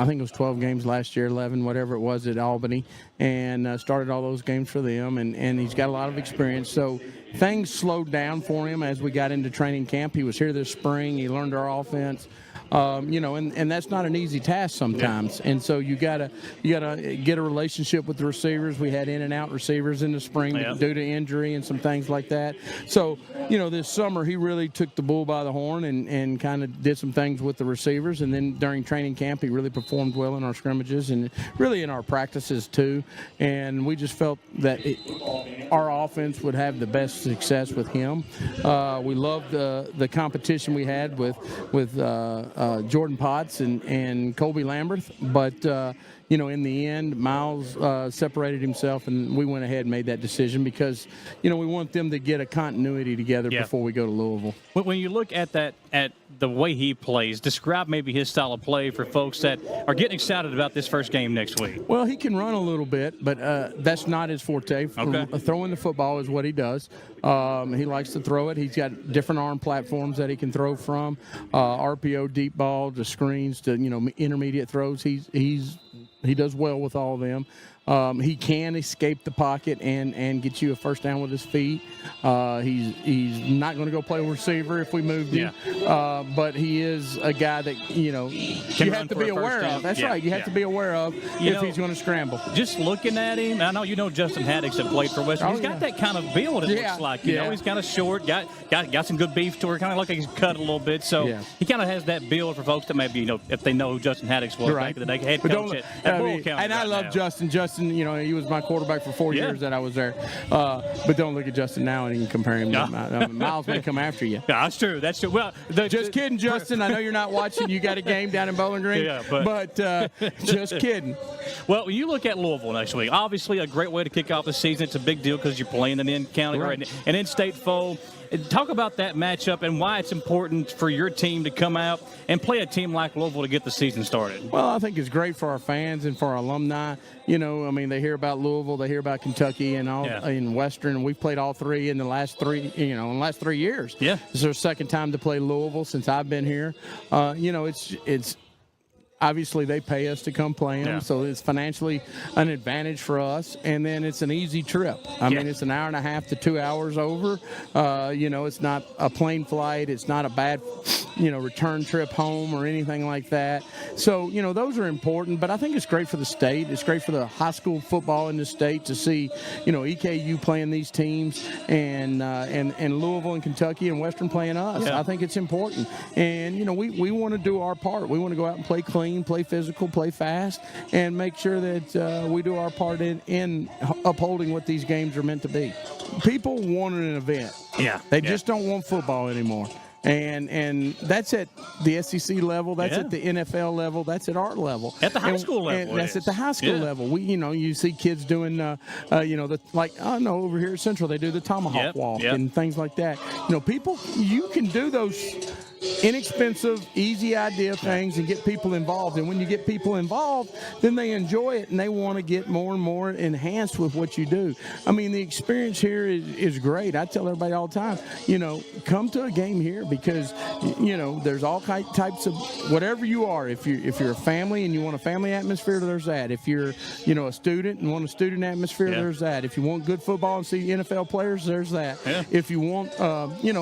games last year, 11, whatever it was at Albany, and started all those games for them, and he's got a lot of experience. So things slowed down for him as we got into training camp. He was here this spring. He learned our offense. And that's not an easy task sometimes. And so you gotta get a relationship with the receivers. We had in and out receivers in the spring due to injury and some things like that. So, this summer he really took the bull by the horn and kind of did some things with the receivers. And then during training camp, he really performed well in our scrimmages and really in our practices too. And we just felt that our offense would have the best success with him. We loved the competition we had with Jordan Potts and Colby Lamberth, but in the end, Miles separated himself, and we went ahead and made that decision because we want them to get a continuity together before we go to Louisville. When you look at the way he plays, describe maybe his style of play for folks that are getting excited about this first game next week. Well, he can run a little bit, but that's not his forte. Okay. Throwing the football is what he does. He likes to throw it. He's got different arm platforms that he can throw from, RPO, deep ball, to screens, to intermediate throws. He does well with all of them. He can escape the pocket and get you a first down with his feet. He's not going to go play receiver if we moved him, but he is a guy that you have to be aware of. That's right. You have to be aware of if he's going to scramble. Just looking at him, I know Justin Haddix that played for Western. He's got that kind of build. It looks like he's kind of short, got some good beef to her, kind of like he's cut a little bit. So he kind of has that build for folks that maybe if they know who Justin Haddix was back in the day, head coach at Bull County. And I love Justin. Justin, he was my quarterback for 4 years that I was there. But don't look at Justin now and you can compare him to Miles may come after you. Yeah, that's true. That's true. Well, just kidding, Justin. I know you're not watching. You got a game down in Bowling Green. But just kidding. Well, when you look at Louisville next week, obviously a great way to kick off the season. It's a big deal because you're playing an in-county or an in-state foe. Talk about that matchup and why it's important for your team to come out and play a team like Louisville to get the season started. Well, I think it's great for our fans and for our alumni. They hear about Louisville, they hear about Kentucky and all in Western, and we've played all three in the last 3 years. Yeah, this is our second time to play Louisville since I've been here. It's obviously they pay us to come play them, so it's financially an advantage for us. And then it's an easy trip. I mean, it's an hour and a half to 2 hours over. It's not a plane flight. It's not a bad, return trip home or anything like that. So, those are important. But I think it's great for the state. It's great for the high school football in the state to see, EKU playing these teams and Louisville and Kentucky and Western playing us. I think it's important. And, we want to do our part. We want to go out and play clean, play physical, play fast, and make sure that we do our part in upholding what these games are meant to be. People want an event. They just don't want football anymore. And that's at the SEC level. That's at the NFL level. That's at our level. At the high school level. And that's at the high school level. You see kids doing, over here at Central, they do the tomahawk walk and things like that. People, you can do those inexpensive, easy idea things and get people involved. And when you get people involved, then they enjoy it and they want to get more and more enhanced with what you do. I mean, the experience here is great. I tell everybody all the time, come to a game here because, there's all types of whatever you are. If you're a family and you want a family atmosphere, there's that. If you're, a student and want a student atmosphere, there's that. If you want good football and see NFL players, there's that. Yeah. If you want,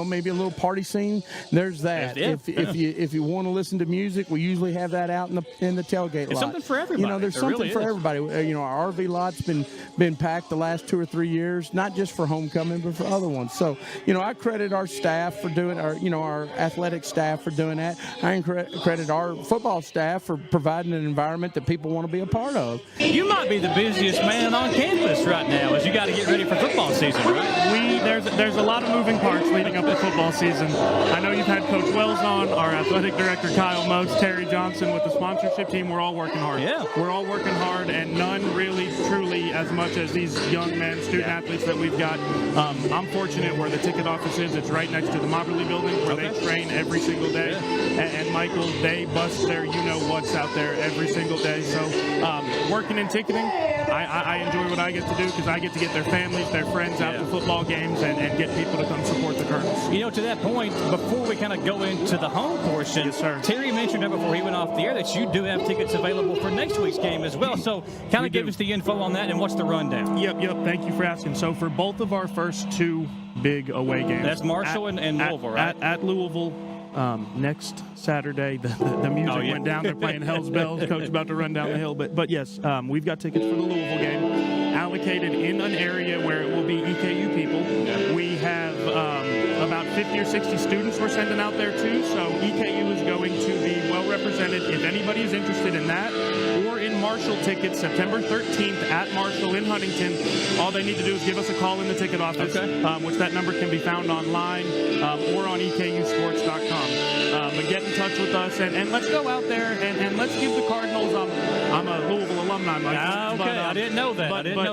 maybe a little party scene, there's that. If you want to listen to music, we usually have that out in the tailgate lot. It's something for everybody. There's something for everybody. Our RV lot's been packed the last 2 or 3 years, not just for homecoming, but for other ones. So, I credit our staff for doing our athletic staff for doing that. I credit our football staff for providing an environment that people want to be a part of. You might be the busiest man on campus right now as you got to get ready for football season, right? There's a lot of moving parts leading up to football season. I know you've had Coach Wells on, our athletic director Kyle Moats, Terry Johnson with the sponsorship team. We're all working hard. Yeah. We're all working hard, and none really truly as much as these young men, student athletes that we've got. I'm fortunate where the ticket office is. It's right next to the Mobberly building where they train every single day. And Michael, they bust their you-know-what's out there every single day. So working in ticketing, I enjoy what I get to do because I get to get their families, their friends out to football games and get people to come support the Colonels. To that point, before we kind of go into the home portion, yes, sir. Terry mentioned that before he went off the air that you do have tickets available for next week's game as well. So kind of give us the info on that and what's the rundown. Yep. Thank you for asking. So for both of our first 2 big away games. That's Marshall and Louisville, right? At Louisville. Next Saturday, the music went down. They're playing Hell's Bells. Coach about to run down the hill. But yes, we've got tickets for the Louisville game allocated in an area where it will be EKU people. We have about 50 or 60 students we're sending out there too. So EKU is going to be well represented. If anybody is interested in that or in Marshall tickets, September 13th at Marshall in Huntington, all they need to do is give us a call in the ticket office, which that number can be found online or on EKUsports.com. But get in touch with us and let's go out there and let's give the Cardinals. I'm a Louisville alumni, Michael. Okay, I didn't know that.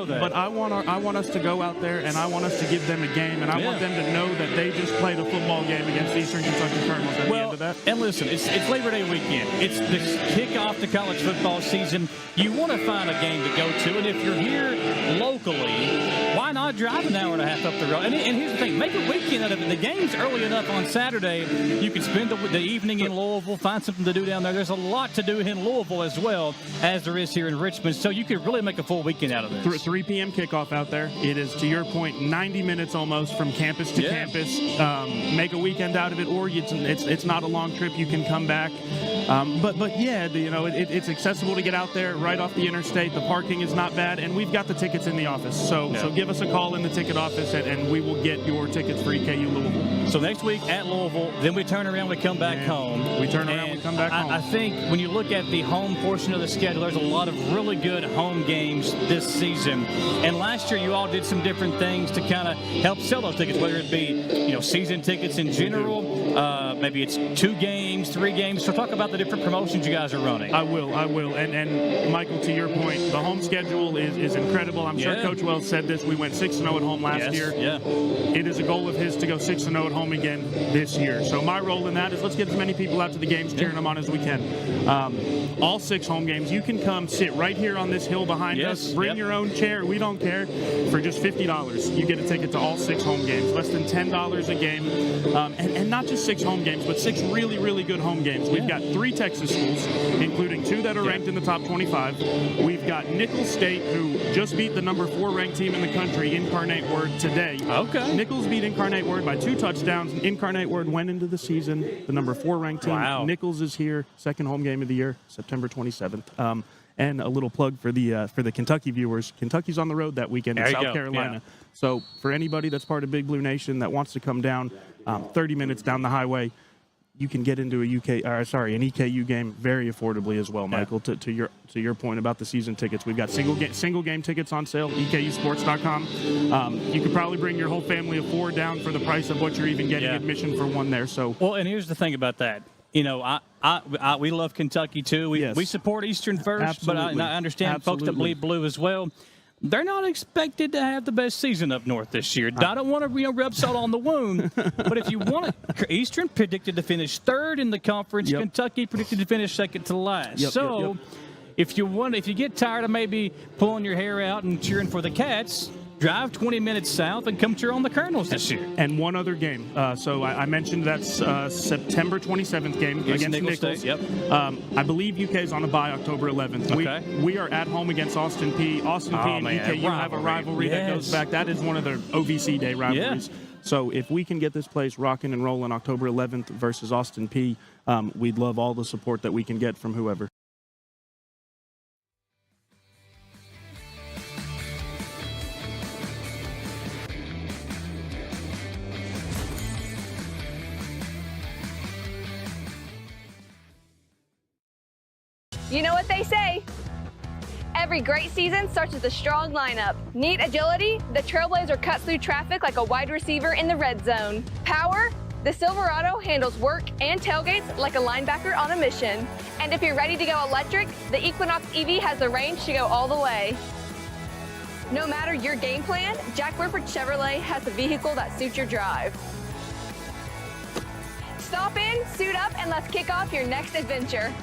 But I want us to go out there and I want us to give them a game and I want them to know that they just played a football game against the Eastern Kentucky Colonels at the end of that. And listen, it's Labor Day weekend. It's the kickoff to college football season. You want to find a game to go to, and if you're here locally, why not drive an hour and a half up the road? And here's the thing, make a weekend out of it. The game's early enough on Saturday. You can spend the evening in Louisville, find something to do down there. There's a lot to do in Louisville as well as there is here in Richmond, so you could really make a full weekend out of this. 3 p.m. kickoff out there. It is, to your point, 90 minutes almost from campus to campus. Make a weekend out of it, or it's not a long trip. You can come back. It's accessible to get out there right off the interstate. The parking is not bad, and we've got the tickets in the office. So give us a call in the ticket office, and we will get your tickets for EKU Louisville. So next week at Louisville, then we turn around, we come back home. We turn around, we come back home. I think when you look at the home portion of the schedule, there's a lot of really good home games this season. And last year, you all did some different things to kind of help sell those tickets, whether it be season tickets in general. Maybe it's 2 games, 3 games. So talk about the different promotions you guys are running. I will. And Michael, to your point, the home schedule is incredible. I'm sure Coach Wells said this. We went 6-0 at home last year. Yeah. It is a goal of his to go 6-0 at home again this year. So my role in that is let's get as many people out to the games, cheering them on as we can. All 6 home games, you can come sit right here on this hill behind us. Bring your own chair. We don't care. For just $50, you get a ticket to all 6 home games. Less than $10 a game. And not just 6 home games, but 6 really, really good home games. We've got 3 Texas schools, including 2 that are ranked in the top 25. We've got Nichols State, who just beat the number 4 ranked team in the country, Incarnate Word, today. Okay. Nichols beat Incarnate Word by 2 touchdowns. Incarnate Word went into the season, the number 4 ranked team. Wow. Nichols is here, second home game of the year, September 27th. And a little plug for the Kentucky viewers. Kentucky's on the road that weekend in South Carolina. Yeah. So for anybody that's part of Big Blue Nation that wants to come down 30 minutes down the highway, you can get into an EKU game very affordably as well, Michael. Yeah. To your point about the season tickets, we've got single game tickets on sale. EKUsports.com. You could probably bring your whole family of 4 down for the price of what you're even getting admission for one there. So well, and here's the thing about that. You know, we love Kentucky too. We support Eastern first, Absolutely. but I understand folks that bleed blue as well. They're not expected to have the best season up north this year. I don't want to rub salt on the wound, but if you want to, Eastern predicted to finish 3rd in the conference. Yep. Kentucky predicted to finish 2nd to last. Yep. If you get tired of maybe pulling your hair out and cheering for the Cats, drive 20 minutes south and come cheer on the Colonels this year. And one other game. So I mentioned that's September 27th game against Nichols. State, yep. I believe UK is on a bye October 11th. Okay. We are at home against Austin P. Austin P and EKU have a rivalry that goes back. That is one of their OVC Day rivalries. Yeah. So if we can get this place rocking and rolling October 11th versus Austin P, we'd love all the support that we can get from whoever. You know what they say. Every great season starts with a strong lineup. Need agility? The Trailblazer cuts through traffic like a wide receiver in the red zone. Power? The Silverado handles work and tailgates like a linebacker on a mission. And if you're ready to go electric, the Equinox EV has the range to go all the way. No matter your game plan, Jack Burford Chevrolet has the vehicle that suits your drive. Stop in, suit up, and let's kick off your next adventure.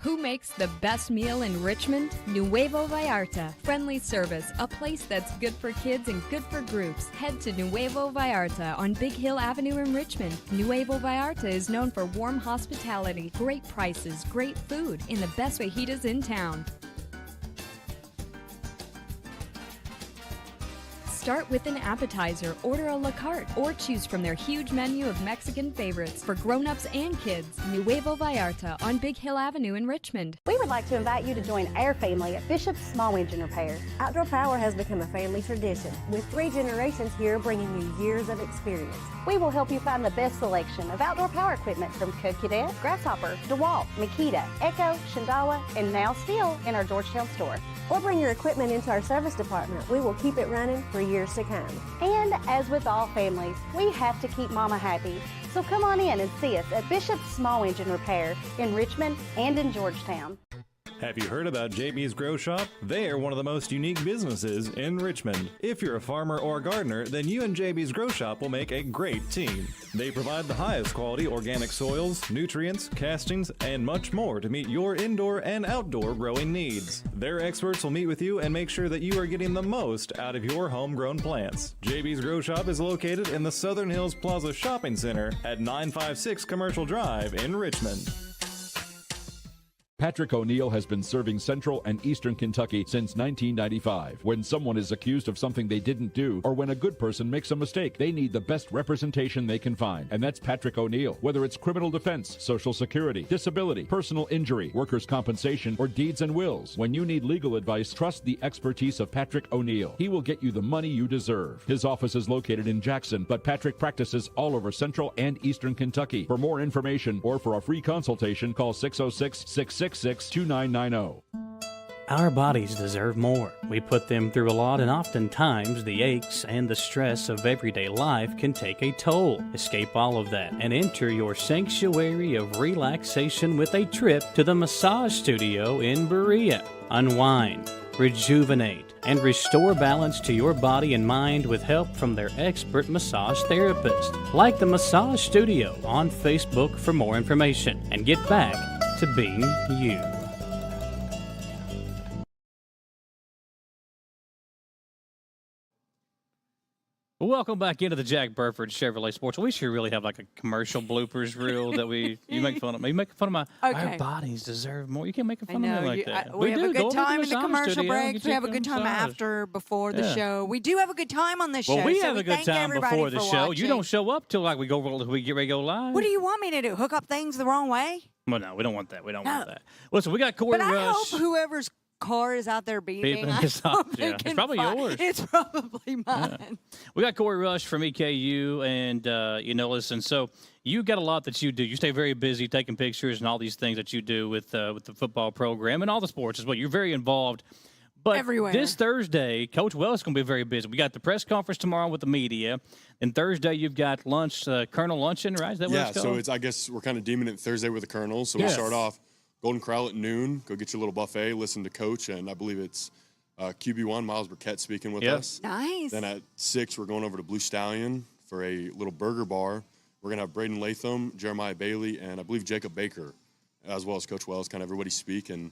Who makes the best meal in Richmond? Nuevo Vallarta. Friendly service, a place that's good for kids and good for groups. Head to Nuevo Vallarta on Big Hill Avenue in Richmond. Nuevo Vallarta is known for warm hospitality, great prices, great food, and the best fajitas in town. Start with an appetizer, order a la carte, or choose from their huge menu of Mexican favorites for grown-ups and kids. Nuevo Vallarta on Big Hill Avenue in Richmond. We would like to invite you to join our family at Bishop's Small Engine Repair. Outdoor Power has become a family tradition, with 3 generations here bringing you years of experience. We will help you find the best selection of outdoor power equipment from Code Cadet, Grasshopper, DeWalt, Makita, Echo, Shindawa, and now Steel in our Georgetown store. Or bring your equipment into our service department. We will keep it running for years to come. And as with all families, we have to keep Mama happy. So come on in and see us at Bishop's Small Engine Repair in Richmond and in Georgetown. Have you heard about JB's Grow Shop? They are one of the most unique businesses in Richmond. If you're a farmer or gardener, then you and JB's Grow Shop will make a great team. They provide the highest quality organic soils, nutrients, castings, and much more to meet your indoor and outdoor growing needs. Their experts will meet with you and make sure that you are getting the most out of your homegrown plants. JB's Grow Shop is located in the Southern Hills Plaza Shopping Center at 956 Commercial Drive in Richmond. Patrick O'Neill has been serving Central and Eastern Kentucky since 1995. When someone is accused of something they didn't do, or when a good person makes a mistake, they need the best representation they can find. And that's Patrick O'Neill. Whether it's criminal defense, Social Security, disability, personal injury, workers' compensation, or deeds and wills, when you need legal advice, trust the expertise of Patrick O'Neill. He will get you the money you deserve. His office is located in Jackson, but Patrick practices all over Central and Eastern Kentucky. For more information or for a free consultation, call 606-666-2990. Our bodies deserve more. We put them through a lot, and oftentimes the aches and the stress of everyday life can take a toll. Escape all of that and enter your sanctuary of relaxation with a trip to the massage studio in Berea. Unwind, rejuvenate, and restore balance to your body and mind with help from their expert massage therapist. Like the Massage Studio on Facebook for more information, and get back to being you. Welcome back into the Jack Burford Chevrolet Sports. We should really have like a commercial bloopers reel that you make fun of me. You make fun of my our bodies deserve more. You can't make fun of me like that. We have a good time in the commercial studio, breaks. We have a good time after, before the show. We do have a good time on this show. Well, we so have a good time before the show. You don't show up till like we get ready to go live. What do you want me to do? Hook up things the wrong way? Well, no, we don't want that. We don't want that. Listen, we got Corey Rush. But I hope whoever's car is out there beeping, Beeping is off, yeah. It's probably yours. It's probably mine. Yeah. We got Corey Rush from EKU, and listen. So you got a lot that you do. You stay very busy taking pictures and all these things that you do with the football program and all the sports as well. You're very involved. But everywhere. This Thursday, Coach Wells is going to be very busy. We got the press conference tomorrow with the media. And Thursday, you've got lunch, Colonel Luncheon, right? Is that what it's called? So I guess we're kind of deeming it Thursday with the Colonels. So we start off Golden Corral at noon. Go get your little buffet, listen to Coach, and I believe it's QB1, Miles Burkett, speaking with us. Nice. Then at 6, we're going over to Blue Stallion for a little burger bar. We're going to have Braden Latham, Jeremiah Bailey, and I believe Jacob Baker, as well as Coach Wells, kind of everybody speak and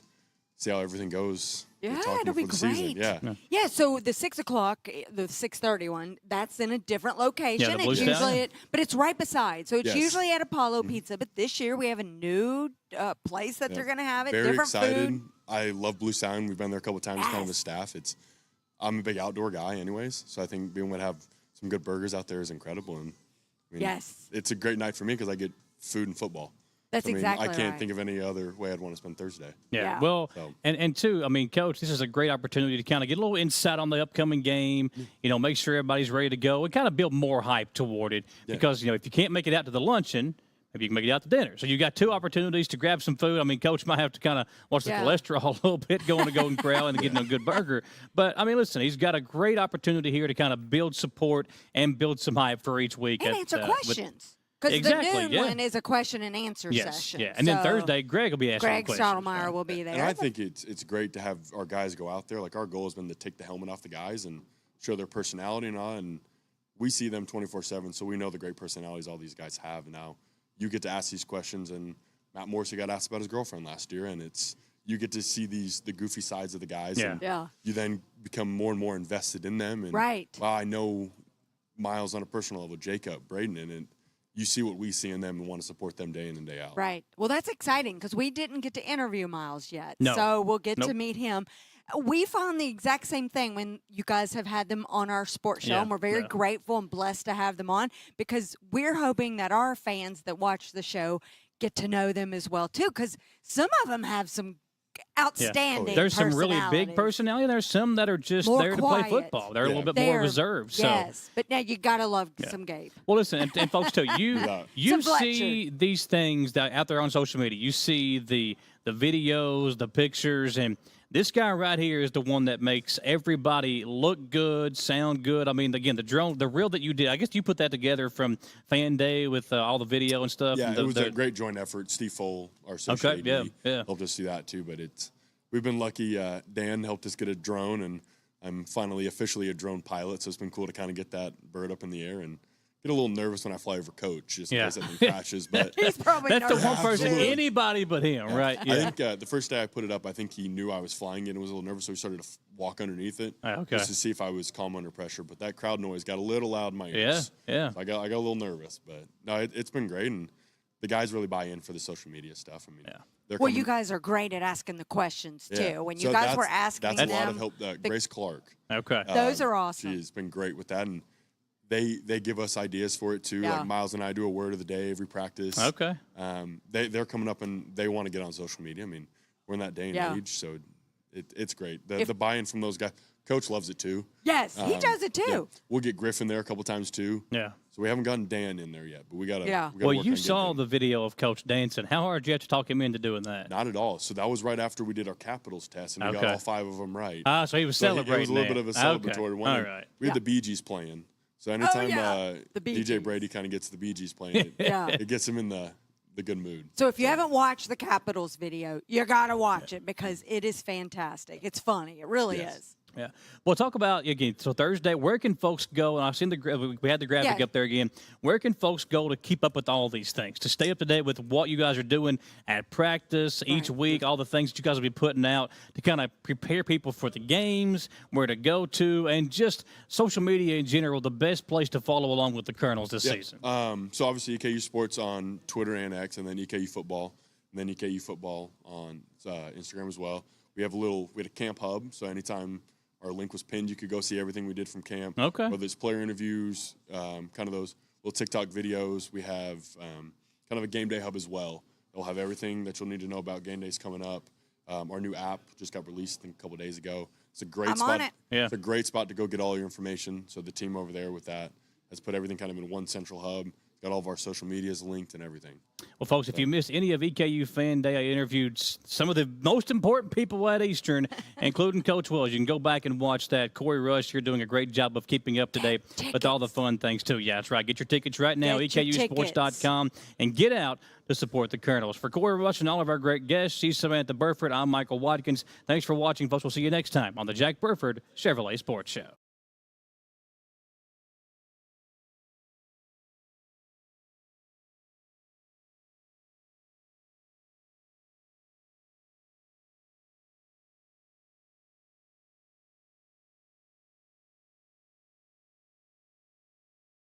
see how everything goes. Yeah, it'll be great. Yeah, so the 6 o'clock, the 6:30 one, that's in a different location. Yeah, the Blue it's usually but it's right beside. So it's Yes. usually at Apollo Pizza. But this year we have a new place that they're going to have it. Very different excited. food. I love Blue Stallion. We've been there a couple times, kind of as staff. I'm a big outdoor guy anyways, so I think being able to have some good burgers out there is incredible. And it's a great night for me because I get food and football. That's exactly I can't right. think of any other way I'd want to spend Thursday. Yeah. Well, and two, I mean, Coach, this is a great opportunity to kind of get a little insight on the upcoming game, make sure everybody's ready to go and kind of build more hype toward it. Yeah. Because, if you can't make it out to the luncheon, maybe you can make it out to dinner. So you got two opportunities to grab some food. I mean, Coach might have to kind of watch the cholesterol a little bit going to Golden Corral and getting a good burger. But, I mean, listen, he's got a great opportunity here to kind of build support and build some hype for each week. And answer questions. Because the noon one is a question and answer session. Yeah, and then Thursday, Greg will be asking Greg questions. Stottlemyre will be there. And I think it's great to have our guys go out there. Like, our goal has been to take the helmet off the guys and show their personality and all. And we see them 24/7, so we know the great personalities all these guys have. And now you get to ask these questions. And Matt Morrissey got asked about his girlfriend last year, and you get to see the goofy sides of the guys. Yeah. And you then become more and more invested in them. And I know Miles on a personal level, Jacob, Braden, and you see what we see in them and want to support them day in and day out. Right. Well, that's exciting because we didn't get to interview Miles yet. No. So we'll get to meet him. We found the exact same thing when you guys have had them on our sports show, and we're very grateful and blessed to have them on because we're hoping that our fans that watch the show get to know them as well, too, because some of them have some outstanding There's some really big personality. There's some that are just more there to quiet. play football. They're a little bit more reserved. Yes, but now you got to love some Gabe. Well, listen, and folks, too, you Some see these things that out there on social media. You see the videos, the pictures, and this guy right here is the one that makes everybody look good, sound good. I mean, again, the reel that you did, I guess you put that together from Fan Day with all the video and stuff. Yeah, and it was a great joint effort. Steve Foll, our social media, helped us do that too. But we've been lucky. Dan helped us get a drone, and I'm finally officially a drone pilot. So it's been cool to kind of get that bird up in the air and get a little nervous when I fly over Coach, just in case that thing crashes. But he's probably that's the one person, anybody but him, right? I think the first day I put it up, I think he knew I was flying it and was a little nervous, so he started to walk underneath it just to see if I was calm under pressure. But that crowd noise got a little loud in my ears. Yeah. So I got a little nervous, but no, it's been great, and the guys really buy in for the social media stuff. I mean, Well, you guys are great at asking the questions too. When you guys were asking that's them, a lot of help. Grace Clark. Okay. Those are awesome. She's been great with that, and they give us ideas for it too. Like Miles and I do a word of the day every practice. Okay. They're coming up and they want to get on social media. I mean, we're in that day and age, so it's great. The buy-in from those guys. Coach loves it too. Yes, he does it too. Yeah. We'll get Griffin there a couple times too. Yeah. So we haven't gotten Dan in there yet, but we got to. Yeah. Well, you saw the video of Coach dancing. How hard did you have to talk him into doing that? Not at all. So that was right after we did our Capitals test, and we got all 5 of them right. So he was celebrating. It was a little bit of a celebratory one. All right. We had the Bee Gees playing. So anytime DJ Brady kind of gets the Bee Gees playing, it gets him in the good mood. So if you haven't watched the Capitals video, you got to watch it because it is fantastic. It's funny. It really is. Yeah. Well, talk about, again, so Thursday, where can folks go? And I've seen we had the graphic up there again. Where can folks go to keep up with all these things, to stay up to date with what you guys are doing at practice each week, all the things that you guys will be putting out to kind of prepare people for the games, where to go to, and just social media in general, the best place to follow along with the Colonels this season? So obviously EKU Sports on Twitter and X, and then EKU Football, and then EKU Football on Instagram as well. We had a camp hub, so anytime our link was pinned, you could go see everything we did from camp. Okay. Whether it's player interviews, kind of those little TikTok videos. We have kind of a game day hub as well. It'll have everything that you'll need to know about game days coming up. Our new app just got released, I think, a couple days ago. It's a great I'm spot. on it. Yeah. It's a great spot to go get all your information. So the team over there with that has put everything kind of in one central hub. Got all of our social medias linked and everything. Well, folks, if you missed any of EKU Fan Day, I interviewed some of the most important people at Eastern, including Coach Wells. You can go back and watch that. Corey Rush, you're doing a great job of keeping up to date with all the fun things, too. Yeah, that's right. Get your tickets right now, EKUsports.com, and get out to support the Colonels. For Corey Rush and all of our great guests, she's Samantha Burford. I'm Michael Watkins. Thanks for watching, folks. We'll see you next time on the Jack Burford Chevrolet Sports Show.